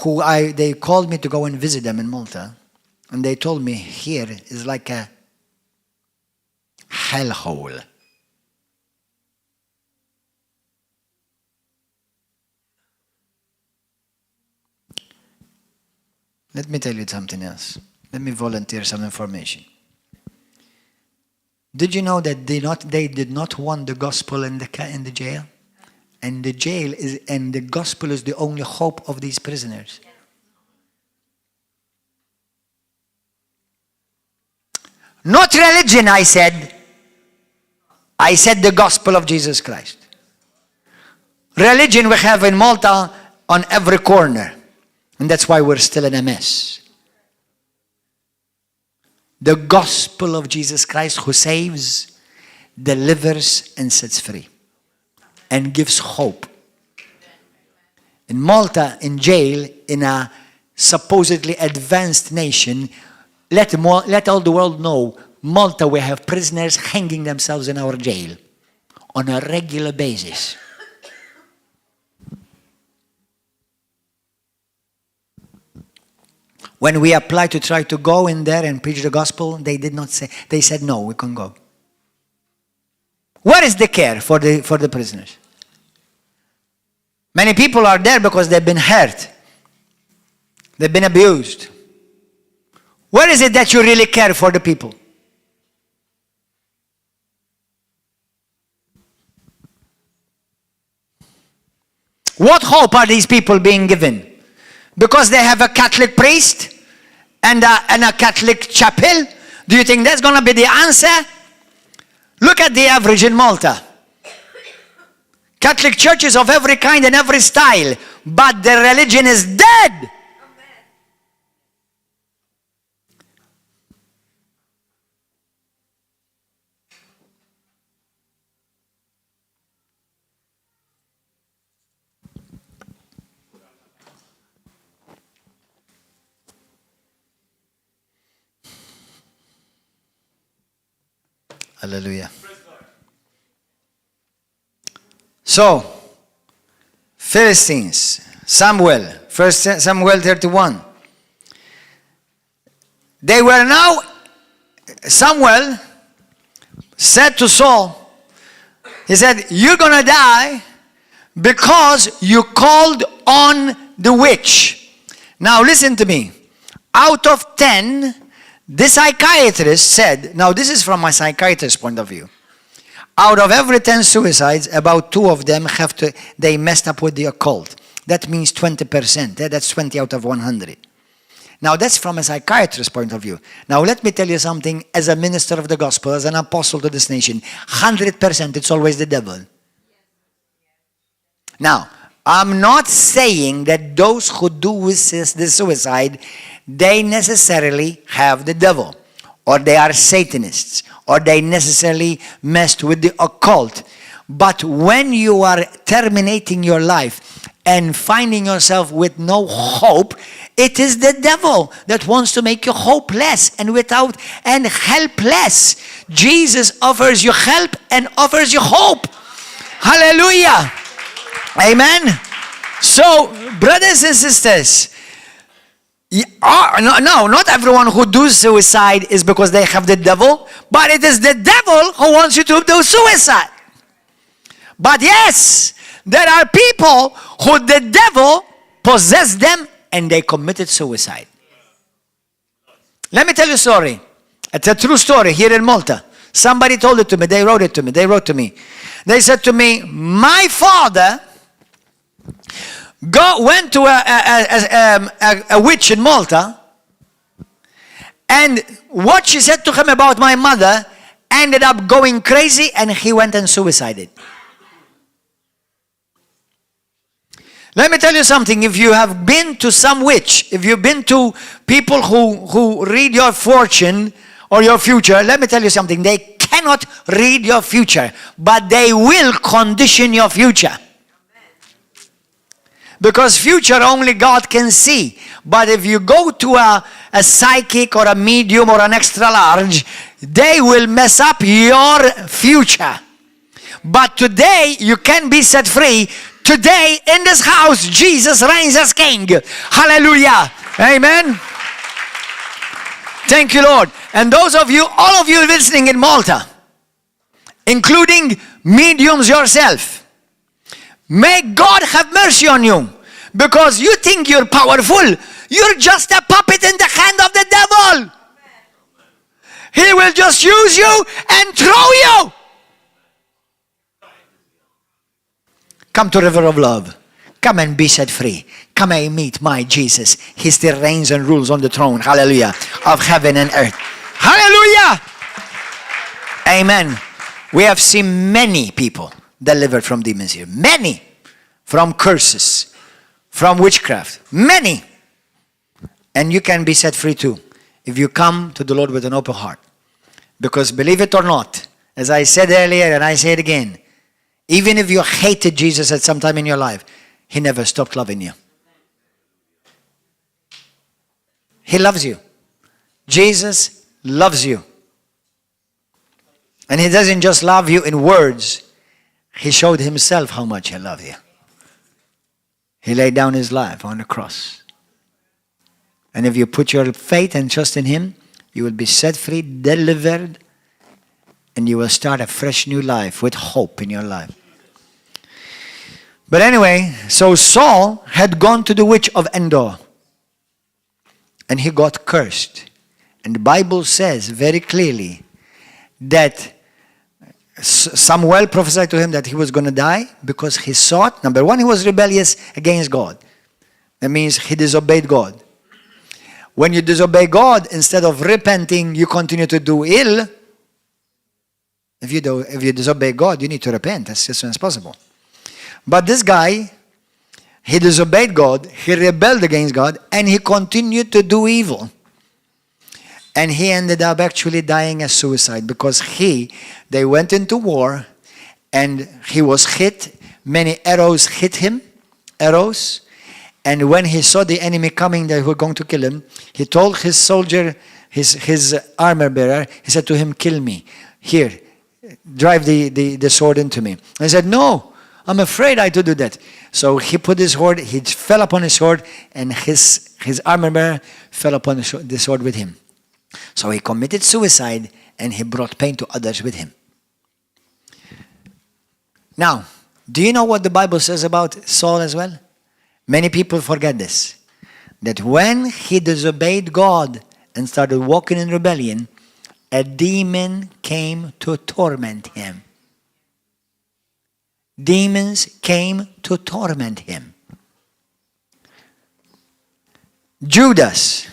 who they called me to go and visit them in Malta, and they told me here is like a hellhole. Let me tell you something else. Let me volunteer some information. Did you know that they did not want the gospel in the jail? And the jail is, and the gospel is the only hope of these prisoners. Not religion, I said. I said the gospel of Jesus Christ. Religion we have in Malta on every corner. And that's why we're still in a mess. The gospel of Jesus Christ who saves, delivers, and sets free. And gives hope. In Malta, in jail, in a supposedly advanced nation, let all the world know, Malta, we have prisoners hanging themselves in our jail on a regular basis. When we applied to try to go in there and preach the gospel, they did not say, they said, no, we can't go. Where is the care for the prisoners? Many people are there because they've been hurt. They've been abused. Where is it that you really care for the people? What hope are these people being given? Because they have a Catholic priest and a Catholic chapel? Do you think that's going to be the answer? Look at the average in Malta. Catholic churches of every kind and every style, but their religion is dead. Hallelujah. So, Philistines, Samuel, 1 Samuel 31. They were now, Samuel said to Saul, he said, you're going to die because you called on the witch. Now listen to me. Out of 10, the psychiatrist said, now this is from my psychiatrist's point of view. Out of every 10 suicides, about 2 of them they messed up with the occult. That means 20%. That's 20 out of 100. Now that's from a psychiatrist's point of view. Now let me tell you something, as a minister of the gospel, as an apostle to this nation, 100% it's always the devil. Now, I'm not saying that those who do the suicide, they necessarily have the devil, or they are Satanists, or they necessarily messed with the occult. But when you are terminating your life and finding yourself with no hope, it is the devil that wants to make you hopeless and without and helpless. Jesus offers you help and offers you hope. Hallelujah. Amen. So, brothers and sisters, no, not everyone who does suicide is because they have the devil, but it is the devil who wants you to do suicide. But yes, there are people who the devil possessed them and they committed suicide. Let me tell you a story. It's a true story here in Malta. Somebody told it to me. They wrote it to me. They wrote to me. They said to me, my father went to a witch in Malta, and what she said to him about my mother ended up going crazy, and he went and suicided. Let me tell you something. If you have been to some witch, if you've been to people who read your fortune or your future, let me tell you something. They cannot read your future, but they will condition your future. Because future only God can see. But if you go to a psychic or a medium or an extra large, they will mess up your future. But today you can be set free. Today in this house, Jesus reigns as King. Hallelujah. Amen. Thank you, Lord. And those of you, all of you listening in Malta, including mediums yourself, may God have mercy on you, because you think you're powerful. You're just a puppet in the hand of the devil. He will just use you and throw you. Come to River of Love. Come and be set free. Come and meet my Jesus. He still reigns and rules on the throne. Hallelujah. Of heaven and earth. Hallelujah. Amen. We have seen many people delivered from demons here. Many. From curses. From witchcraft. Many. And you can be set free too, if you come to the Lord with an open heart. Because believe it or not, as I said earlier and I say it again, even if you hated Jesus at some time in your life, He never stopped loving you. He loves you. Jesus loves you. And He doesn't just love you in words. He showed Himself how much He loved you. He laid down His life on the cross. And if you put your faith and trust in Him, you will be set free, delivered, and you will start a fresh new life with hope in your life. But anyway, so Saul had gone to the witch of Endor. And he got cursed. And the Bible says very clearly that Samuel prophesied to him that he was going to die because he thought, number one, he was rebellious against God. That means he disobeyed God. When you disobey God, instead of repenting, you continue to do ill. If you disobey God, you need to repent as soon as possible. But this guy, he disobeyed God, he rebelled against God, and he continued to do evil. And he ended up actually dying as suicide because they went into war and he was hit. Many arrows hit him, arrows. And when he saw the enemy coming that were going to kill him, he told his soldier, his armor bearer, he said to him, kill me. Here, drive the sword into me. And he said, no, I'm afraid I to do that. So he put his sword, he fell upon his sword, and his armor bearer fell upon the sword with him. So he committed suicide and he brought pain to others with him. Now, do you know what the Bible says about Saul as well? Many people forget this. That when he disobeyed God and started walking in rebellion, a demon came to torment him. Demons came to torment him. Judas,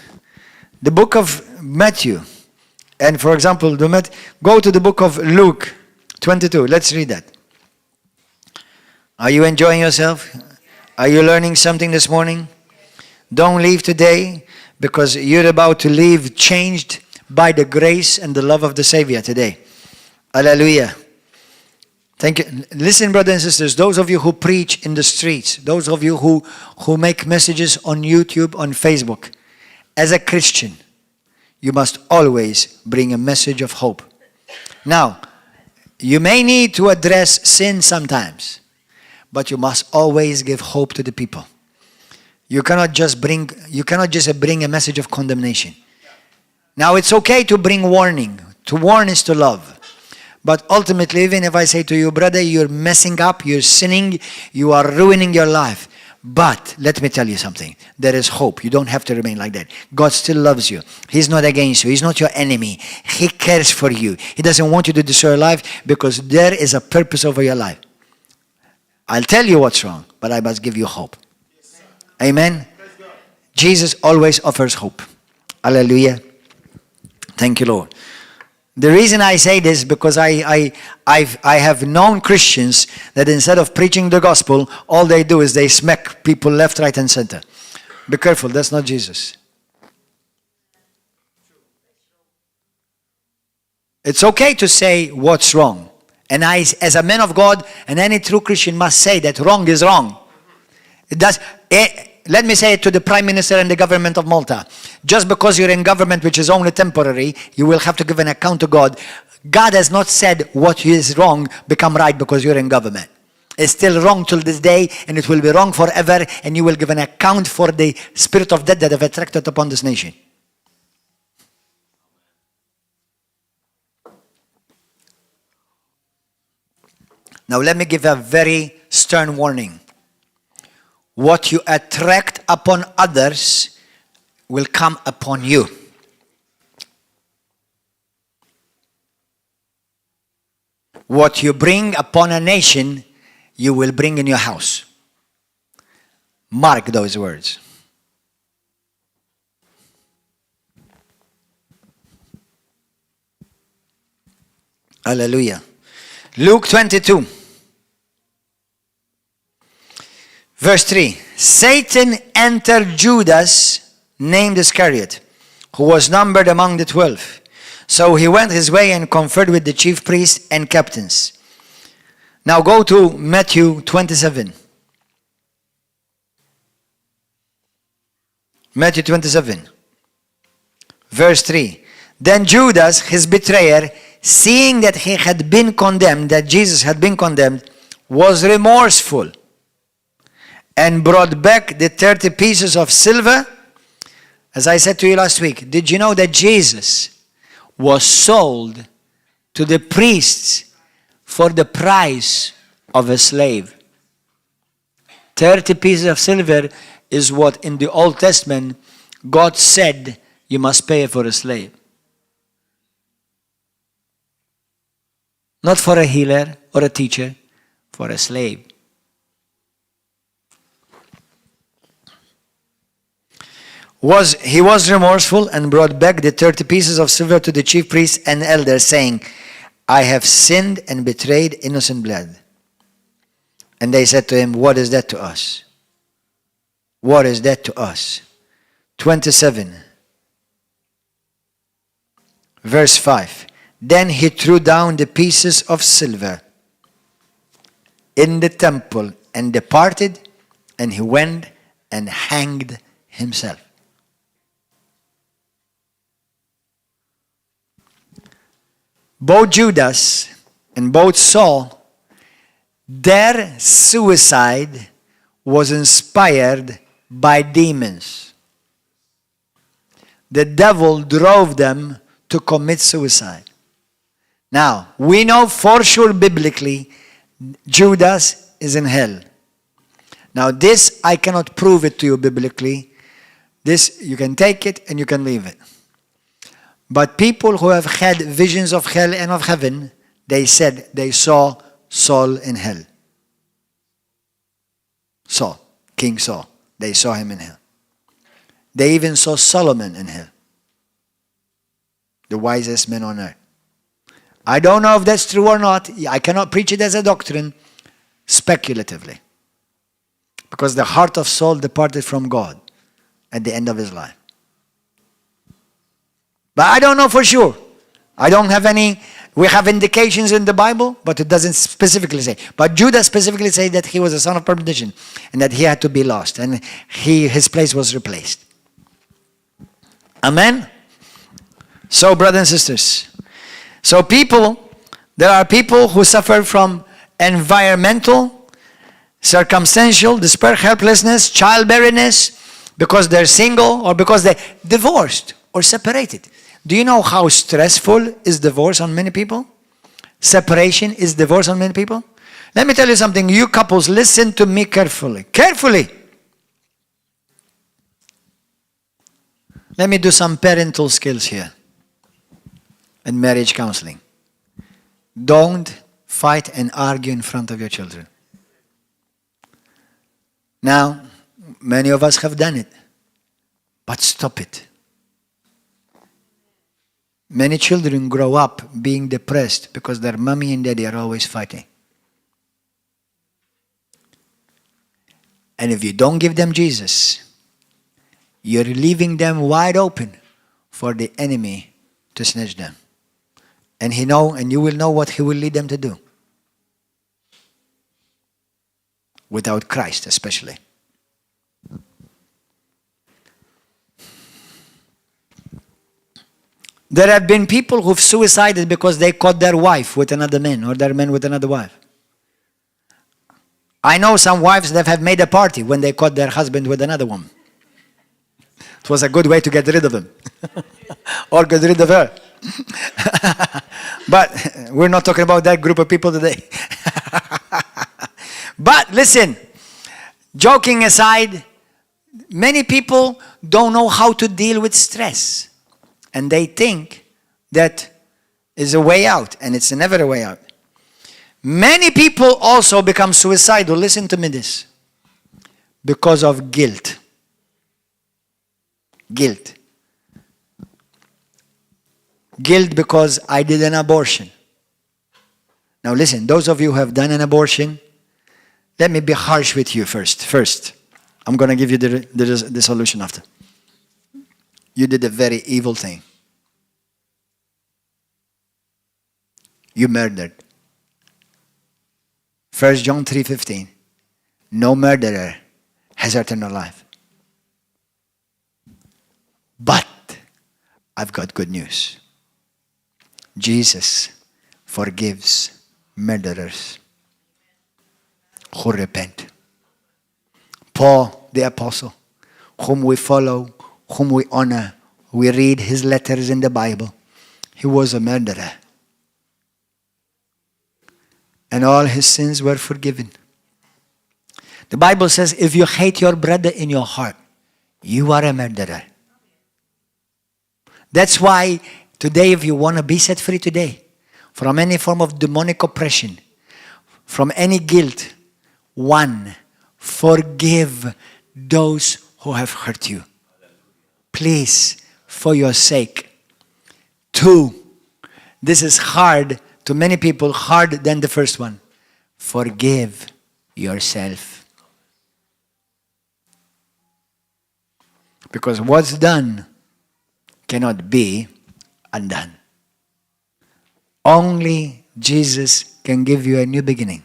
the book of Matthew, and for example, go to the book of Luke 22. Let's read that. Are you enjoying yourself? Are you learning something this morning? Don't leave today because you're about to leave changed by the grace and the love of the Savior today. Hallelujah. Thank you. Listen, brothers and sisters, those of you who preach in the streets, those of you who make messages on YouTube, on Facebook, as a Christian, you must always bring a message of hope. Now, you may need to address sin sometimes, but you must always give hope to the people. You cannot just bring a message of condemnation. Now, it's okay to bring warning. To warn is to love. But ultimately, even if I say to you, brother, you're messing up, you're sinning, you are ruining your life. But let me tell you something. There is hope. You don't have to remain like that. God still loves you. He's not against you. He's not your enemy. He cares for you. He doesn't want you to destroy your life because there is a purpose over your life. I'll tell you what's wrong, but I must give you hope. Amen? Jesus always offers hope. Hallelujah. Thank you, Lord. The reason I say this because I have known Christians that instead of preaching the gospel, all they do is they smack people left, right, and center. Be careful, that's not Jesus. It's okay to say what's wrong. And I, as a man of God, and any true Christian must say that wrong is wrong. Let me say it to the Prime Minister and the government of Malta. Just because you're in government, which is only temporary, you will have to give an account to God. God has not said what is wrong become right because you're in government. It's still wrong till this day, and it will be wrong forever, and you will give an account for the spirit of death that have attracted upon this nation. Now let me give a very stern warning. What you attract upon others will come upon you. What you bring upon a nation, you will bring in your house. Mark those words. Hallelujah. Luke 22. Verse 3, Satan entered Judas, named Iscariot, who was numbered among the 12. So he went his way and conferred with the chief priests and captains. Now go to Matthew 27. Matthew 27. Verse 3. Then Judas, his betrayer, seeing that he had been condemned, that Jesus had been condemned, was remorseful and brought back the 30 pieces of silver. As I said to you last week, did you know that Jesus was sold to the priests for the price of a slave? 30 pieces of silver is what in the Old Testament God said you must pay for a slave. Not for a healer or a teacher, for a slave. He was remorseful and brought back the 30 pieces of silver to the chief priests and elders, saying, I have sinned and betrayed innocent blood. And they said to him, what is that to us? What is that to us? 27. Verse 5. Then he threw down the pieces of silver in the temple and departed, and he went and hanged himself. Both Judas and both Saul, their suicide was inspired by demons. The devil drove them to commit suicide. Now, we know for sure biblically Judas is in hell. Now, this I cannot prove it to you biblically. This, you can take it and you can leave it. But people who have had visions of hell and of heaven, they said they saw Saul in hell. Saul, King Saul, they saw him in hell. They even saw Solomon in hell. The wisest man on earth. I don't know if that's true or not. I cannot preach it as a doctrine speculatively. Because the heart of Saul departed from God at the end of his life. But I don't know for sure. I don't have any. We have indications in the Bible, but it doesn't specifically say. But Judas specifically said that he was a son of perdition and that he had to be lost and his place was replaced. Amen? So, brothers and sisters, there are people who suffer from environmental, circumstantial, despair, helplessness, childbearenness, because they're single or because they're divorced or separated. Do you know how stressful is divorce on many people? Separation is divorce on many people? Let me tell you something. You couples, listen to me carefully. Carefully. Let me do some parental skills here and marriage counseling. Don't fight and argue in front of your children. Now, many of us have done it, but stop it. Many children grow up being depressed because their mommy and daddy are always fighting. And if you don't give them Jesus, you're leaving them wide open for the enemy to snatch them. And you will know what he will lead them to do. Without Christ, especially. There have been people who've suicided because they caught their wife with another man or their man with another wife. I know some wives that have made a party when they caught their husband with another woman. It was a good way to get rid of him. Or get rid of her. But we're not talking about that group of people today. But listen, joking aside, many people don't know how to deal with stress. And they think that is a way out, and it's never a way out. Many people also become suicidal, listen to me this, because of guilt. Guilt. Guilt because I did an abortion. Now listen, those of you who have done an abortion, let me be harsh with you first. I'm going to give you the solution after. You did a very evil thing. You murdered. 1 John 3:15. No murderer has eternal life. But I've got good news. Jesus forgives murderers who repent. Paul, the apostle, whom we follow, whom we honor, we read his letters in the Bible. He was a murderer. And all his sins were forgiven. The Bible says, if you hate your brother in your heart, you are a murderer. That's why today, if you want to be set free today from any form of demonic oppression, from any guilt, 1, forgive those who have hurt you. Please, for your sake. 2, this is hard to many people, harder than the first one. Forgive yourself. Because what's done cannot be undone. Only Jesus can give you a new beginning.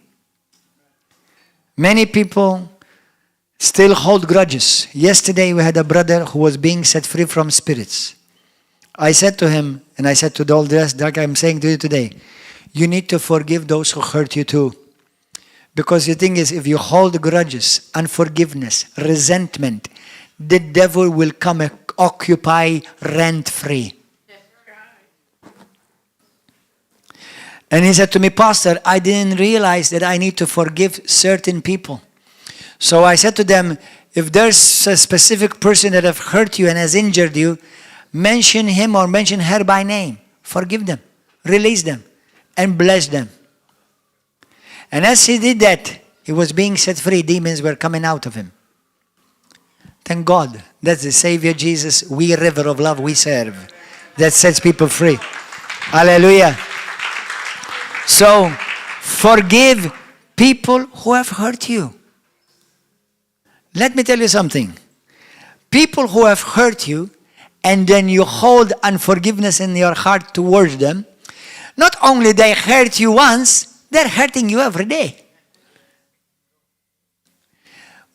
Many people still hold grudges. Yesterday we had a brother who was being set free from spirits. I said to him, and I said to all the rest, like I'm saying to you today, you need to forgive those who hurt you too. Because the thing is, if you hold grudges, unforgiveness, resentment, the devil will come and occupy rent-free. And he said to me, Pastor, I didn't realize that I need to forgive certain people. So I said to them, if there's a specific person that have hurt you and has injured you, mention him or mention her by name. Forgive them, release them, and bless them. And as he did that, he was being set free. Demons were coming out of him. Thank God. That's the Savior Jesus, we river of love we serve, that sets people free. Hallelujah. So, forgive people who have hurt you. Let me tell you something. People who have hurt you, and then you hold unforgiveness in your heart towards them, not only they hurt you once, they're hurting you every day.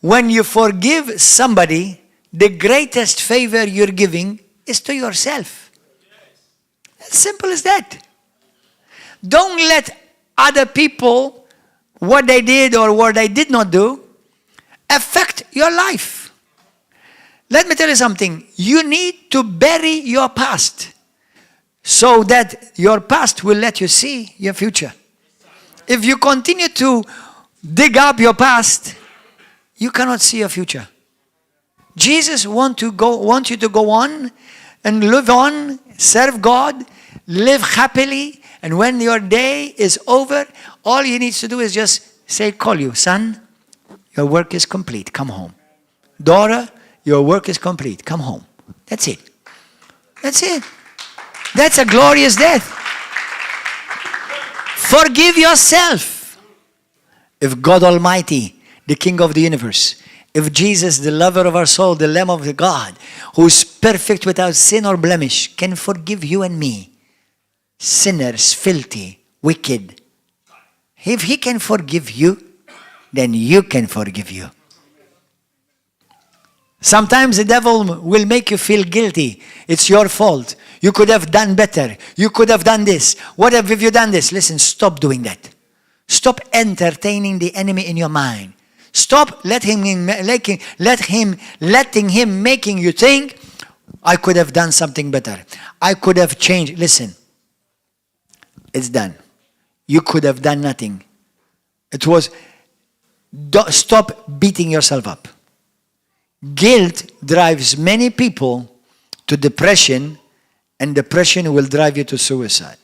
When you forgive somebody, the greatest favor you're giving is to yourself. As simple as that. Don't let other people, what they did or what they did not do, affect your life. Let me tell you something. You need to bury your past so that your past will let you see your future. If you continue to dig up your past, you cannot see your future. Jesus wants you to go on and live on, serve God, live happily, and when your day is over, all he needs to do is just say, call you, son, your work is complete, come home. Daughter, your work is complete, come home. That's it. That's it. That's a glorious death. Forgive yourself. If God Almighty, the King of the universe, if Jesus, the lover of our soul, the Lamb of God, who is perfect without sin or blemish, can forgive you and me, sinners, filthy, wicked, if he can forgive you, then you can forgive you. Sometimes the devil will make you feel guilty. It's your fault. You could have done better. You could have done this. What have you done this? Listen, stop doing that. Stop entertaining the enemy in your mind. Stop letting him making you think, I could have done something better. I could have changed. Listen, it's done. You could have done nothing. Stop beating yourself up. Guilt drives many people to depression, and depression will drive you to suicide.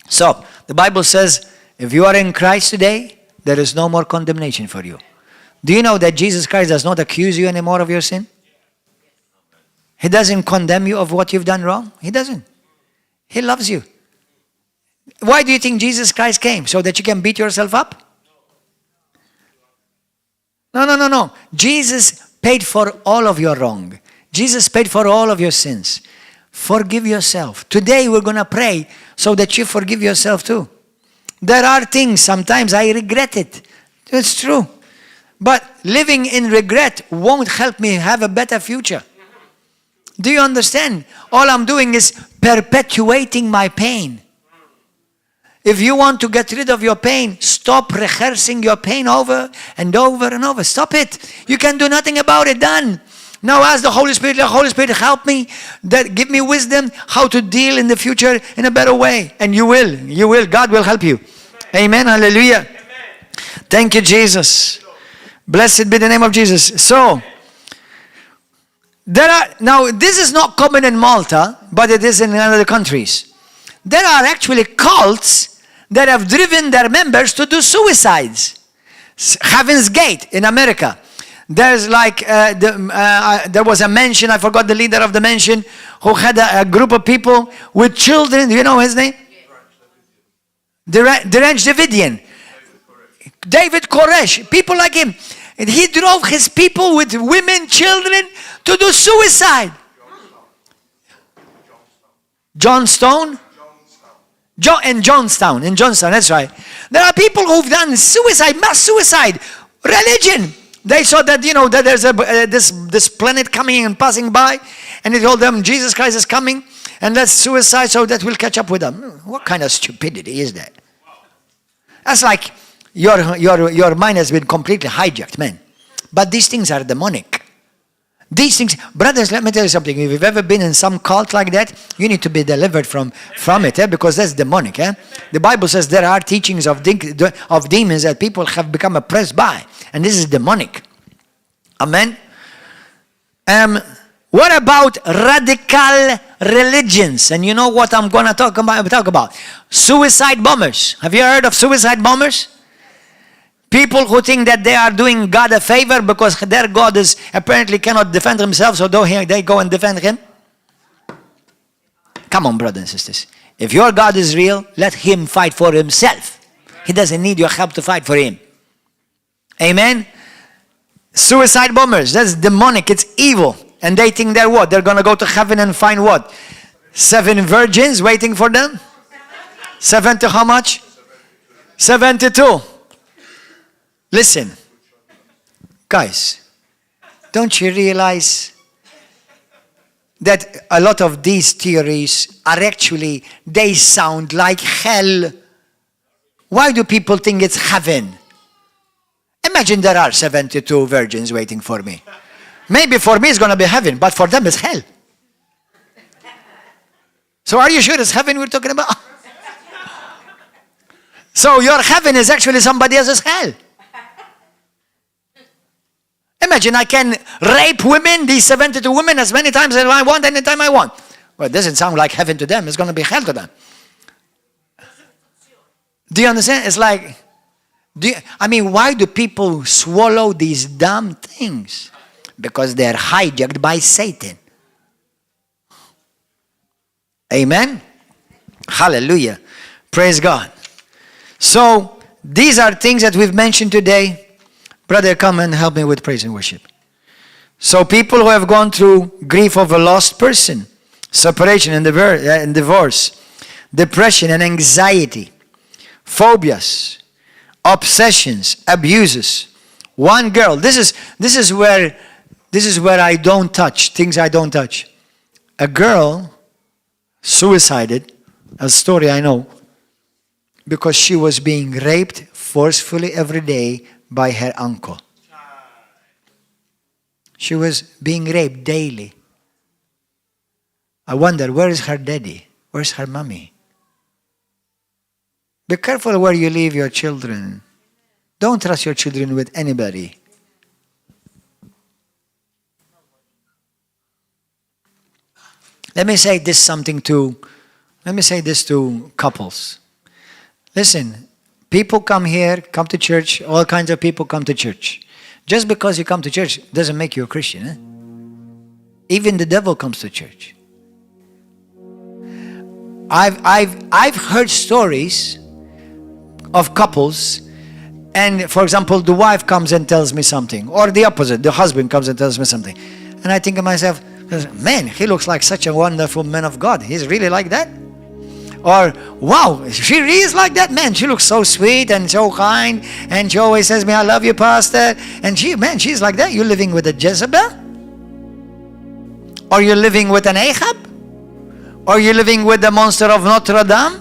So, the Bible says, if you are in Christ today, there is no more condemnation for you. Do you know that Jesus Christ does not accuse you anymore of your sin? He doesn't condemn you of what you've done wrong. He doesn't. He loves you. Why do you think Jesus Christ came? So that you can beat yourself up? No. Jesus paid for all of your wrong. Jesus paid for all of your sins. Forgive yourself. Today we're going to pray so that you forgive yourself too. There are things, sometimes I regret it. It's true. But living in regret won't help me have a better future. Do you understand? All I'm doing is perpetuating my pain. If you want to get rid of your pain, stop rehearsing your pain over and over and over. Stop it. You can do nothing about it. Done. Now ask the Holy Spirit, help me, give me wisdom how to deal in the future in a better way. And you will. God will help you. Amen. Hallelujah. Amen. Thank you, Jesus. Blessed be the name of Jesus. So, now this is not common in Malta, but it is in other countries. There are actually cults that have driven their members to do suicides. Heaven's Gate in America. There's there was a mansion, I forgot the leader of the mansion, who had a group of people with children. Do you know his name? Deranged Davidian. David Koresh, people like him. And he drove his people with women, children to do suicide. Johnstown? In Johnstown, that's right. There are people who've done suicide, mass suicide. Religion. They saw that, that there's this planet coming and passing by, and they told them Jesus Christ is coming, and that's suicide, so that will catch up with them. What kind of stupidity is that? That's like your mind has been completely hijacked, man. But these things are demonic. These things, brothers, let me tell you something. If you've ever been in some cult like that, you need to be delivered from it, because that's demonic. The Bible says there are teachings of demons that people have become oppressed by, and this is demonic. Amen. What about radical religions? And you know what I'm going to talk about? Suicide bombers. Have you heard of suicide bombers? People who think that they are doing God a favor because their God is apparently cannot defend himself, so they go and defend him. Come on, brothers and sisters. If your God is real, let him fight for himself. He doesn't need your help to fight for him. Amen? Suicide bombers, that's demonic, it's evil. And they think they're what? They're going to go to heaven and find what? 7 virgins waiting for them? 70 how much? 72. Listen, guys, don't you realize that a lot of these theories are actually, they sound like hell? Why do people think it's heaven? Imagine there are 72 virgins waiting for me. Maybe for me it's going to be heaven, but for them it's hell. So are you sure it's heaven we're talking about? So your heaven is actually somebody else's hell. Imagine I can rape women, these 72 women, as many times as I want, anytime I want. Well, it doesn't sound like heaven to them. It's going to be hell to them. Do you understand? It's like, why do people swallow these dumb things? Because they're hijacked by Satan. Amen? Hallelujah. Praise God. So, these are things that we've mentioned today. Brother, come and help me with praise and worship. So people who have gone through grief of a lost person, separation and divorce, depression and anxiety, phobias, obsessions, abuses. One girl, this is where I don't touch, things I don't touch. A girl suicided, a story I know, because she was being raped forcefully every day by her uncle. She was being raped daily. I wonder, where is her daddy? Where's her mommy? Be careful where you leave your children. Don't trust your children with anybody. Let me say this to couples. Listen, people come here, come to church, all kinds of people come to church. Just because you come to church doesn't make you a Christian. Even the devil comes to church. I've heard stories of couples, and for example, the wife comes and tells me something, or the opposite, the husband comes and tells me something. And I think to myself, man, he looks like such a wonderful man of God. He's really like that? Or, wow, she really is like that? Man, she looks so sweet and so kind, and she always says to me, I love you, Pastor. And she's like that. You're living with a Jezebel? Or you're living with an Ahab? Or you're living with the monster of Notre Dame?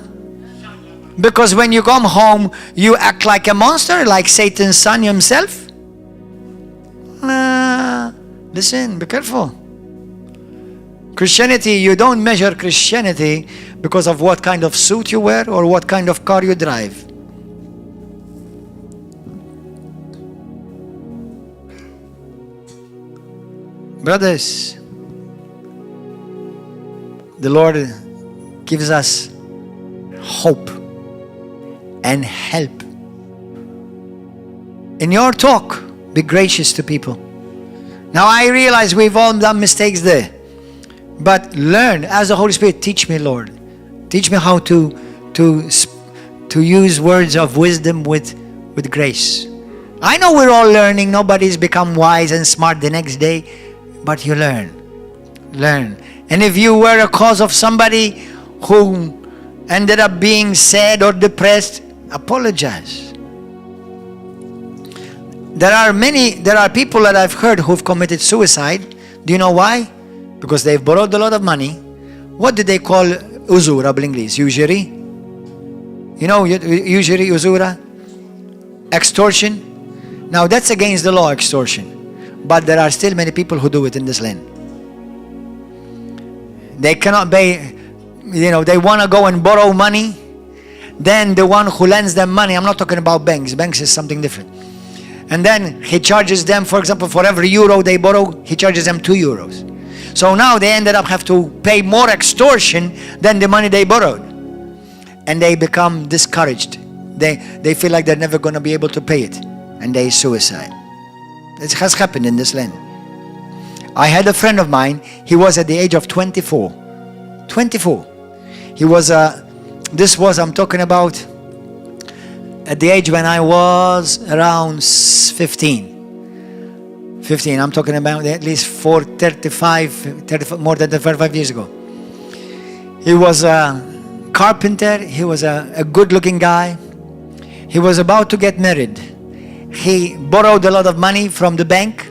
Because when you come home, you act like a monster, like Satan's son himself? Listen, be careful. Christianity, you don't measure Christianity because of what kind of suit you wear or what kind of car you drive. Brothers, the Lord gives us hope and help. In your talk, be gracious to people. Now I realize we've all done mistakes there. But learn, as the Holy Spirit, teach me, Lord. Teach me how to use words of wisdom with with grace. I know we're all learning. Nobody's become wise and smart the next day, but you learn. Learn. And if you were a cause of somebody who ended up being sad or depressed, apologize. There are people that I've heard who've committed suicide. Do you know why? Because they've borrowed a lot of money. What do they call usura bil-Ingliż? Usury? You know, usury, usura? Extortion? Now that's against the law, extortion. But there are still many people who do it in this land. They cannot pay, they want to go and borrow money. Then the one who lends them money, I'm not talking about banks. Banks is something different. And then he charges them, for example, for every euro they borrow, he charges them 2 euros. So now they ended up have to pay more extortion than the money they borrowed. And they become discouraged. They feel like they're never going to be able to pay it. And they suicide. It has happened in this land. I had a friend of mine, he was at the age of 24. 24. He was, I'm talking about at the age when I was around 15. 15, I'm talking about at least 35, more than 35 years ago. He was a carpenter, he was a good-looking guy. He was about to get married. He borrowed a lot of money from the bank.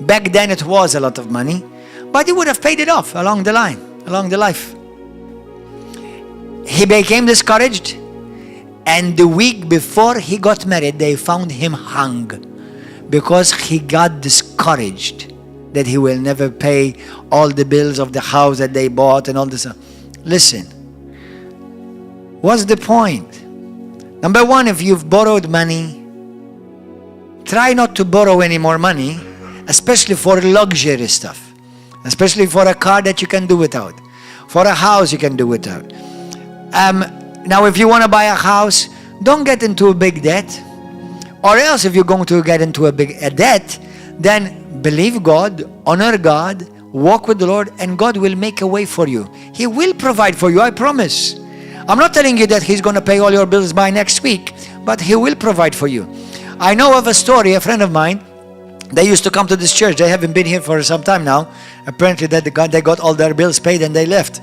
Back then it was a lot of money, but he would have paid it off along the line, along the life. He became discouraged, and the week before he got married, they found him hung because he got discouraged that he will never pay all the bills of the house that they bought and all this. Listen, what's the point? Number one, if you've borrowed money, try not to borrow any more money, especially for luxury stuff, especially for a car that you can do without, for a house you can do without. Now, if you want to buy a house, don't get into a big debt, or else if you're going to get into a debt, then believe God, honor God, walk with the Lord, and God will make a way for you. He will provide for you, I promise. I'm not telling you that He's going to pay all your bills by next week, but He will provide for you. I know of a story, a friend of mine, they used to come to this church. They haven't been here for some time now. Apparently they got all their bills paid and they left.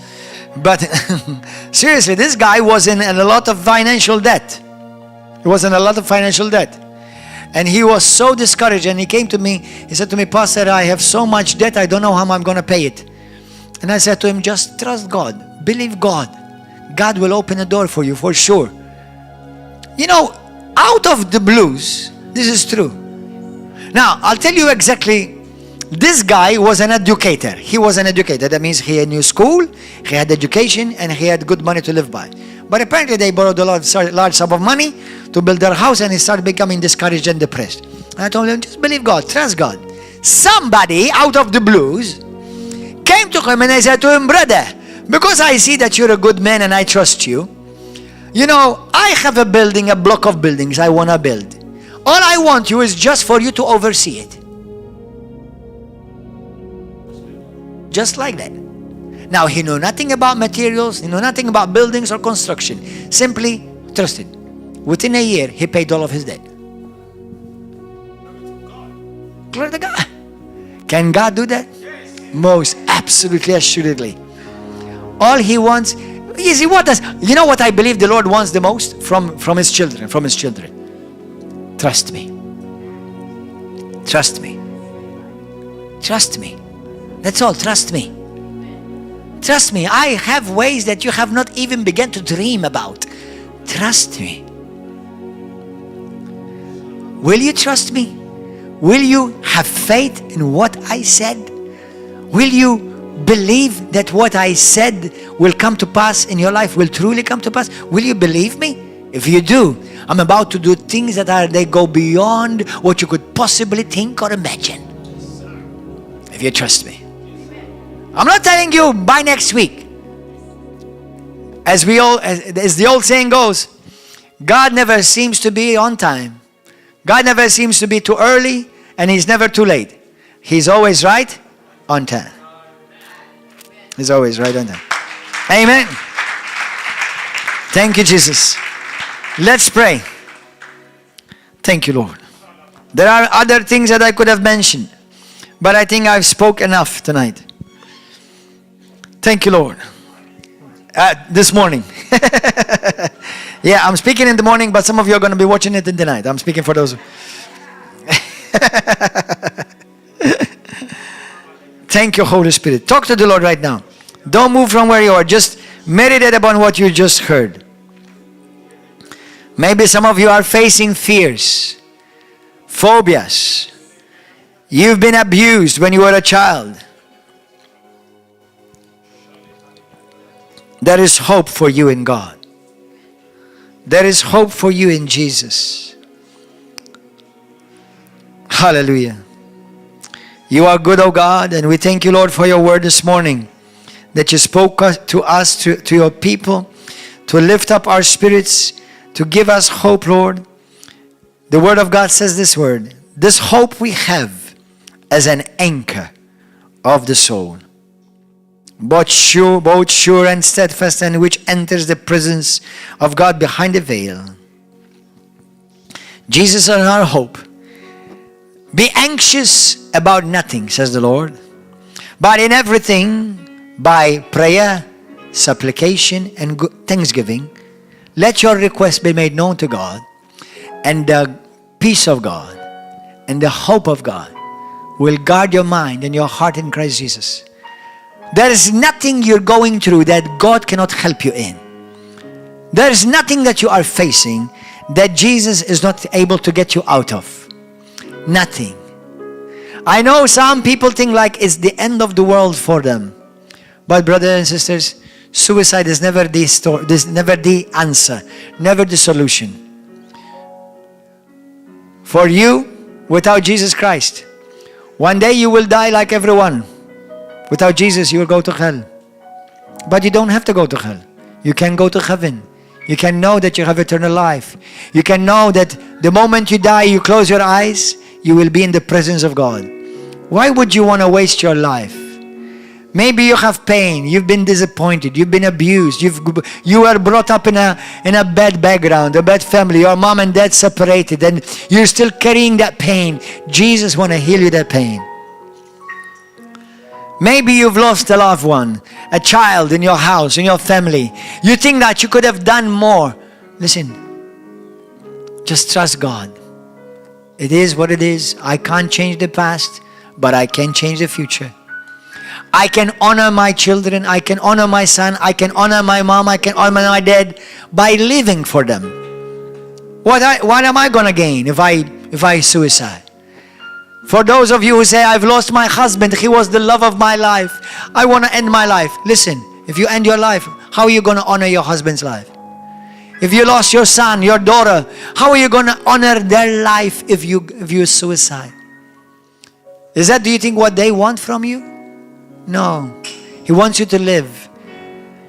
But seriously, this guy was in a lot of financial debt. He was in a lot of financial debt. And he was so discouraged, and he came to me, he said to me, Pastor, I have so much debt, I don't know how I'm going to pay it. And I said to him, just trust God, believe God. God will open a door for you, for sure. You know, out of the blues, this is true. Now, I'll tell you exactly, this guy was an educator. He was an educator. That means he knew school, he had education, and he had good money to live by. But apparently they borrowed a large sum of money to build their house, and he started becoming discouraged and depressed. And I told him, just believe God, trust God. Somebody out of the blues came to him and I said to him, brother, because I see that you're a good man and I trust you, you know, I have a building, a block of buildings I want to build. All I want you is just for you to oversee it. Just like that. Now, he knew nothing about materials, he knew nothing about buildings or construction. Simply trusted. Within a year, he paid all of his debt. Glory to God. Can God do that? Most absolutely, assuredly. All he wants, you know what I believe the Lord wants the most from his children, Trust me. Trust me. Trust me. That's all, trust me. Trust me, I have ways that you have not even begun to dream about. Trust me. Will you trust me? Will you have faith in what I said? Will you believe that what I said will come to pass in your life, will truly come to pass? Will you believe me? If you do, I'm about to do things they go beyond what you could possibly think or imagine. If you trust me. I'm not telling you by next week. As the old saying goes, God never seems to be on time. God never seems to be too early, and He's never too late. He's always right on time. He's always right on time. Amen. Thank you, Jesus. Let's pray. Thank you, Lord. There are other things that I could have mentioned, but I think I've spoke enough tonight. Thank you, Lord. This morning. Yeah, I'm speaking in the morning, but some of you are going to be watching it in the night. I'm speaking for those. Thank you, Holy Spirit. Talk to the Lord right now. Don't move from where you are. Just meditate upon what you just heard. Maybe some of you are facing fears, phobias. You've been abused when you were a child. There is hope for you in God. There is hope for you in Jesus. Hallelujah. You are good, oh God, and we thank you, Lord, for your word this morning, that you spoke to us, to your people, to lift up our spirits, to give us hope, Lord. The word of God says this word: this hope we have as an anchor of the soul, both sure and steadfast, and which enters the presence of God behind the veil. Jesus is our hope. Be anxious about nothing, says the Lord, but in everything, by prayer, supplication, and thanksgiving, let your requests be made known to God, and the peace of God and the hope of God will guard your mind and your heart in Christ Jesus. There is nothing you're going through that God cannot help you in. There is nothing that you are facing that Jesus is not able to get you out of. Nothing. I know some people think like it's the end of the world for them. But brothers and sisters, suicide is never the answer, never the solution. For you, without Jesus Christ, one day you will die like everyone. Without Jesus, you will go to hell. But you don't have to go to hell. You can go to heaven. You can know that you have eternal life. You can know that the moment you die, you close your eyes, you will be in the presence of God. Why would you want to waste your life? Maybe you have pain, you've been disappointed, you've been abused, you were brought up in a bad background, a bad family, your mom and dad separated, and you're still carrying that pain. Jesus wants to heal you that pain. Maybe you've lost a loved one, a child in your house, in your family. You think that you could have done more. Listen, just trust God. It is what it is. I can't change the past, but I can change the future. I can honor my children. I can honor my son. I can honor my mom. I can honor my dad by living for them. What am I going to gain if I suicide? For those of you who say, I've lost my husband, he was the love of my life, I want to end my life. Listen, if you end your life, how are you going to honor your husband's life? If you lost your son, your daughter, how are you going to honor their life if you suicide? Is that, do you think, what they want from you? No. He wants you to live.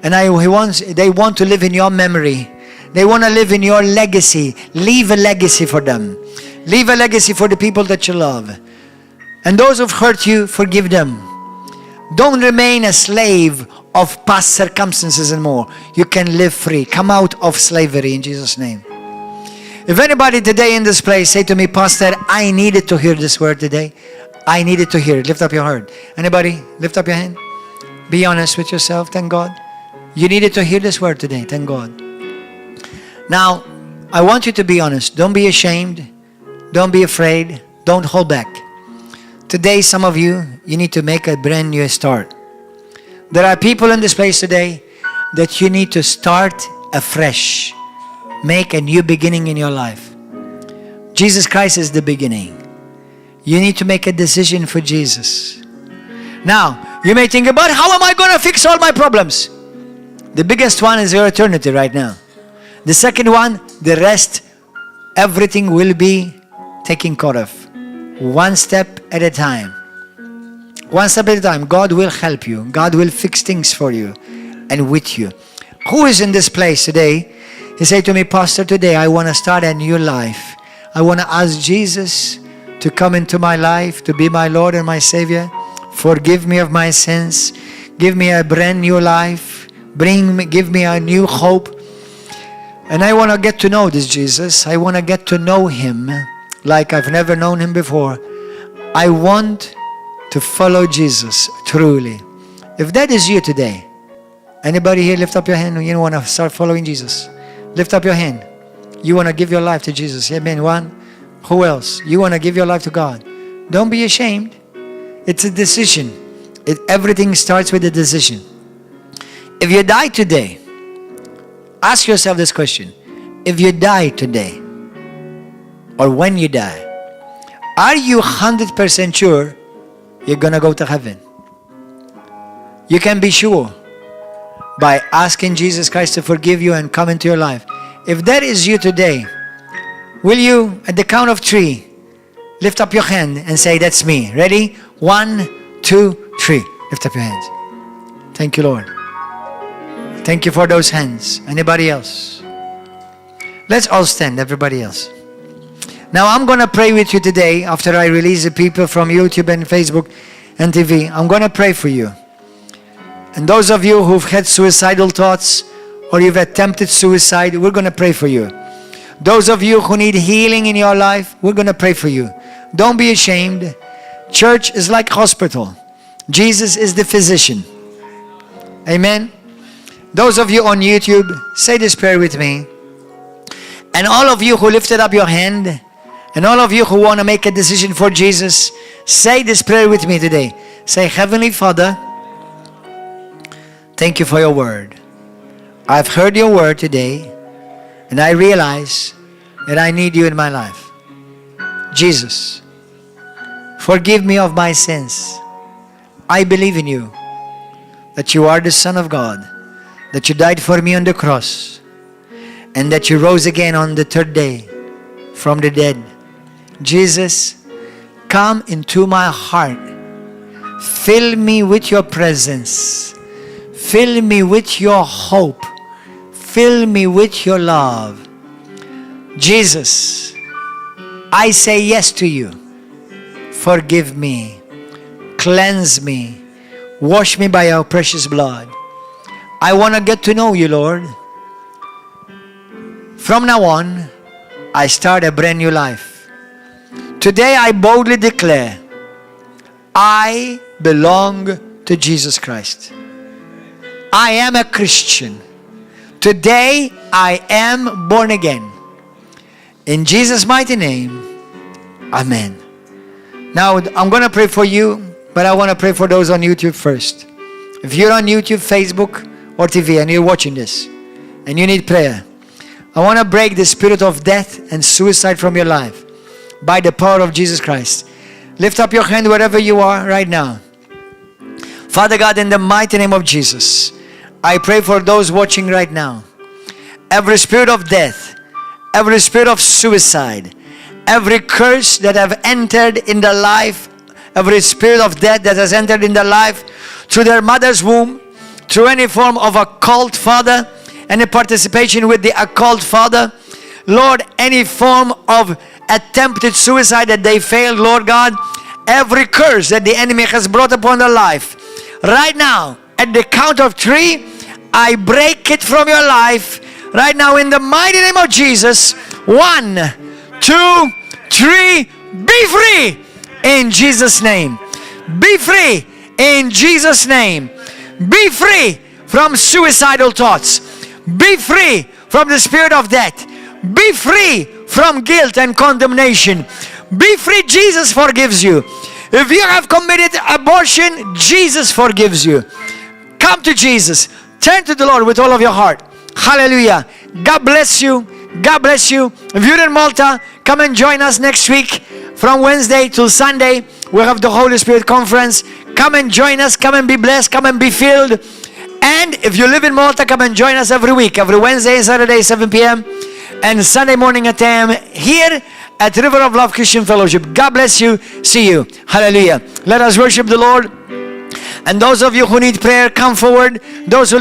And they want to live in your memory. They want to live in your legacy. Leave a legacy for them. Leave a legacy for the people that you love. And those who've hurt you, forgive them. Don't remain a slave of past circumstances anymore. You can live free. Come out of slavery in Jesus' name. If anybody today in this place say to me, Pastor, I needed to hear this word today. I needed to hear it. Lift up your hand. Anybody? Lift up your hand. Be honest with yourself. Thank God. You needed to hear this word today. Thank God. Now, I want you to be honest. Don't be ashamed. Don't be afraid. Don't hold back. Today, some of you need to make a brand new start. There are people in this place today that you need to start afresh. Make a new beginning in your life. Jesus Christ is the beginning. You need to make a decision for Jesus. Now, you may think about, how am I going to fix all my problems? The biggest one is your eternity right now. The second one, the rest, everything will be taken care of. One step at a time. One step at a time. God will help you. God will fix things for you and with you. Who is in this place today? He said to me, Pastor, today I want to start a new life. I want to ask Jesus to come into my life, to be my Lord and my Savior. Forgive me of my sins. Give me a brand new life. Give me a new hope. And I want to get to know this Jesus. I want to get to know him like I've never known him before. I want to follow Jesus truly. If that is you today, anybody here lift up your hand and you want to start following Jesus? Lift up your hand. You want to give your life to Jesus. Amen. One. Who else? You want to give your life to God. Don't be ashamed. It's a decision. Everything starts with a decision. If you die today, ask yourself this question. If you die today, or when you die, are you 100% sure you're going to go to heaven? You can be sure by asking Jesus Christ to forgive you and come into your life. If that is you today, will you, at the count of 3, lift up your hand and say, that's me. Ready? 1, 2, 3. Lift up your hands. Thank you, Lord. Thank you for those hands. Anybody else? Let's all stand, everybody else. Now I'm going to pray with you today after I release the people from YouTube and Facebook and TV. I'm going to pray for you. And those of you who've had suicidal thoughts or you've attempted suicide, we're going to pray for you. Those of you who need healing in your life, we're going to pray for you. Don't be ashamed. Church is like hospital. Jesus is the physician. Amen. Those of you on YouTube, say this prayer with me. And all of you who lifted up your hand, and all of you who want to make a decision for Jesus, say this prayer with me today. Say, Heavenly Father, thank you for your word. I've heard your word today, and I realize that I need you in my life. Jesus, forgive me of my sins. I believe in you, that you are the Son of God, that you died for me on the cross, and that you rose again on the 3rd day from the dead. Jesus, come into my heart. Fill me with your presence. Fill me with your hope. Fill me with your love. Jesus, I say yes to you. Forgive me. Cleanse me. Wash me by your precious blood. I want to get to know you, Lord. From now on, I start a brand new life. Today I boldly declare, I belong to Jesus Christ. I am a Christian. Today I am born again. In Jesus' mighty name, amen. Now I'm going to pray for you, but I want to pray for those on YouTube first. If you're on YouTube, Facebook, or TV and you're watching this and you need prayer, I want to break the spirit of death and suicide from your life by the power of Jesus Christ. Lift up your hand wherever you are right now. Father God, in the mighty name of Jesus, I pray for those watching right now. Every spirit of death, every spirit of suicide, every curse that have entered in their life, every spirit of death that has entered in their life through their mother's womb, through any form of occult, Father, any participation with the occult, Father, Lord, any form of attempted suicide that they failed, Lord God, every curse that the enemy has brought upon their life, right now, at the count of 3, I break it from your life, right now, in the mighty name of Jesus. 1, 2, 3, be free, in Jesus' name. Be free, in Jesus' name. Be free from suicidal thoughts. Be free from the spirit of death. Be free from guilt and condemnation. Be free. Jesus forgives you. If you have committed abortion, Jesus forgives you. Come to Jesus. Turn to the Lord with all of your heart. Hallelujah. God bless you. God bless you. If you're in Malta, come and join us next week from Wednesday till Sunday. We'll have the Holy Spirit Conference. Come and join us. Come and be blessed. Come and be filled. And if you live in Malta, come and join us every week. Every Wednesday and Saturday, 7 p.m. and Sunday morning at 10 a.m. here at River of Love Christian Fellowship. God bless you. See you. Hallelujah. Let us worship the Lord. And those of you who need prayer, come forward. Those who live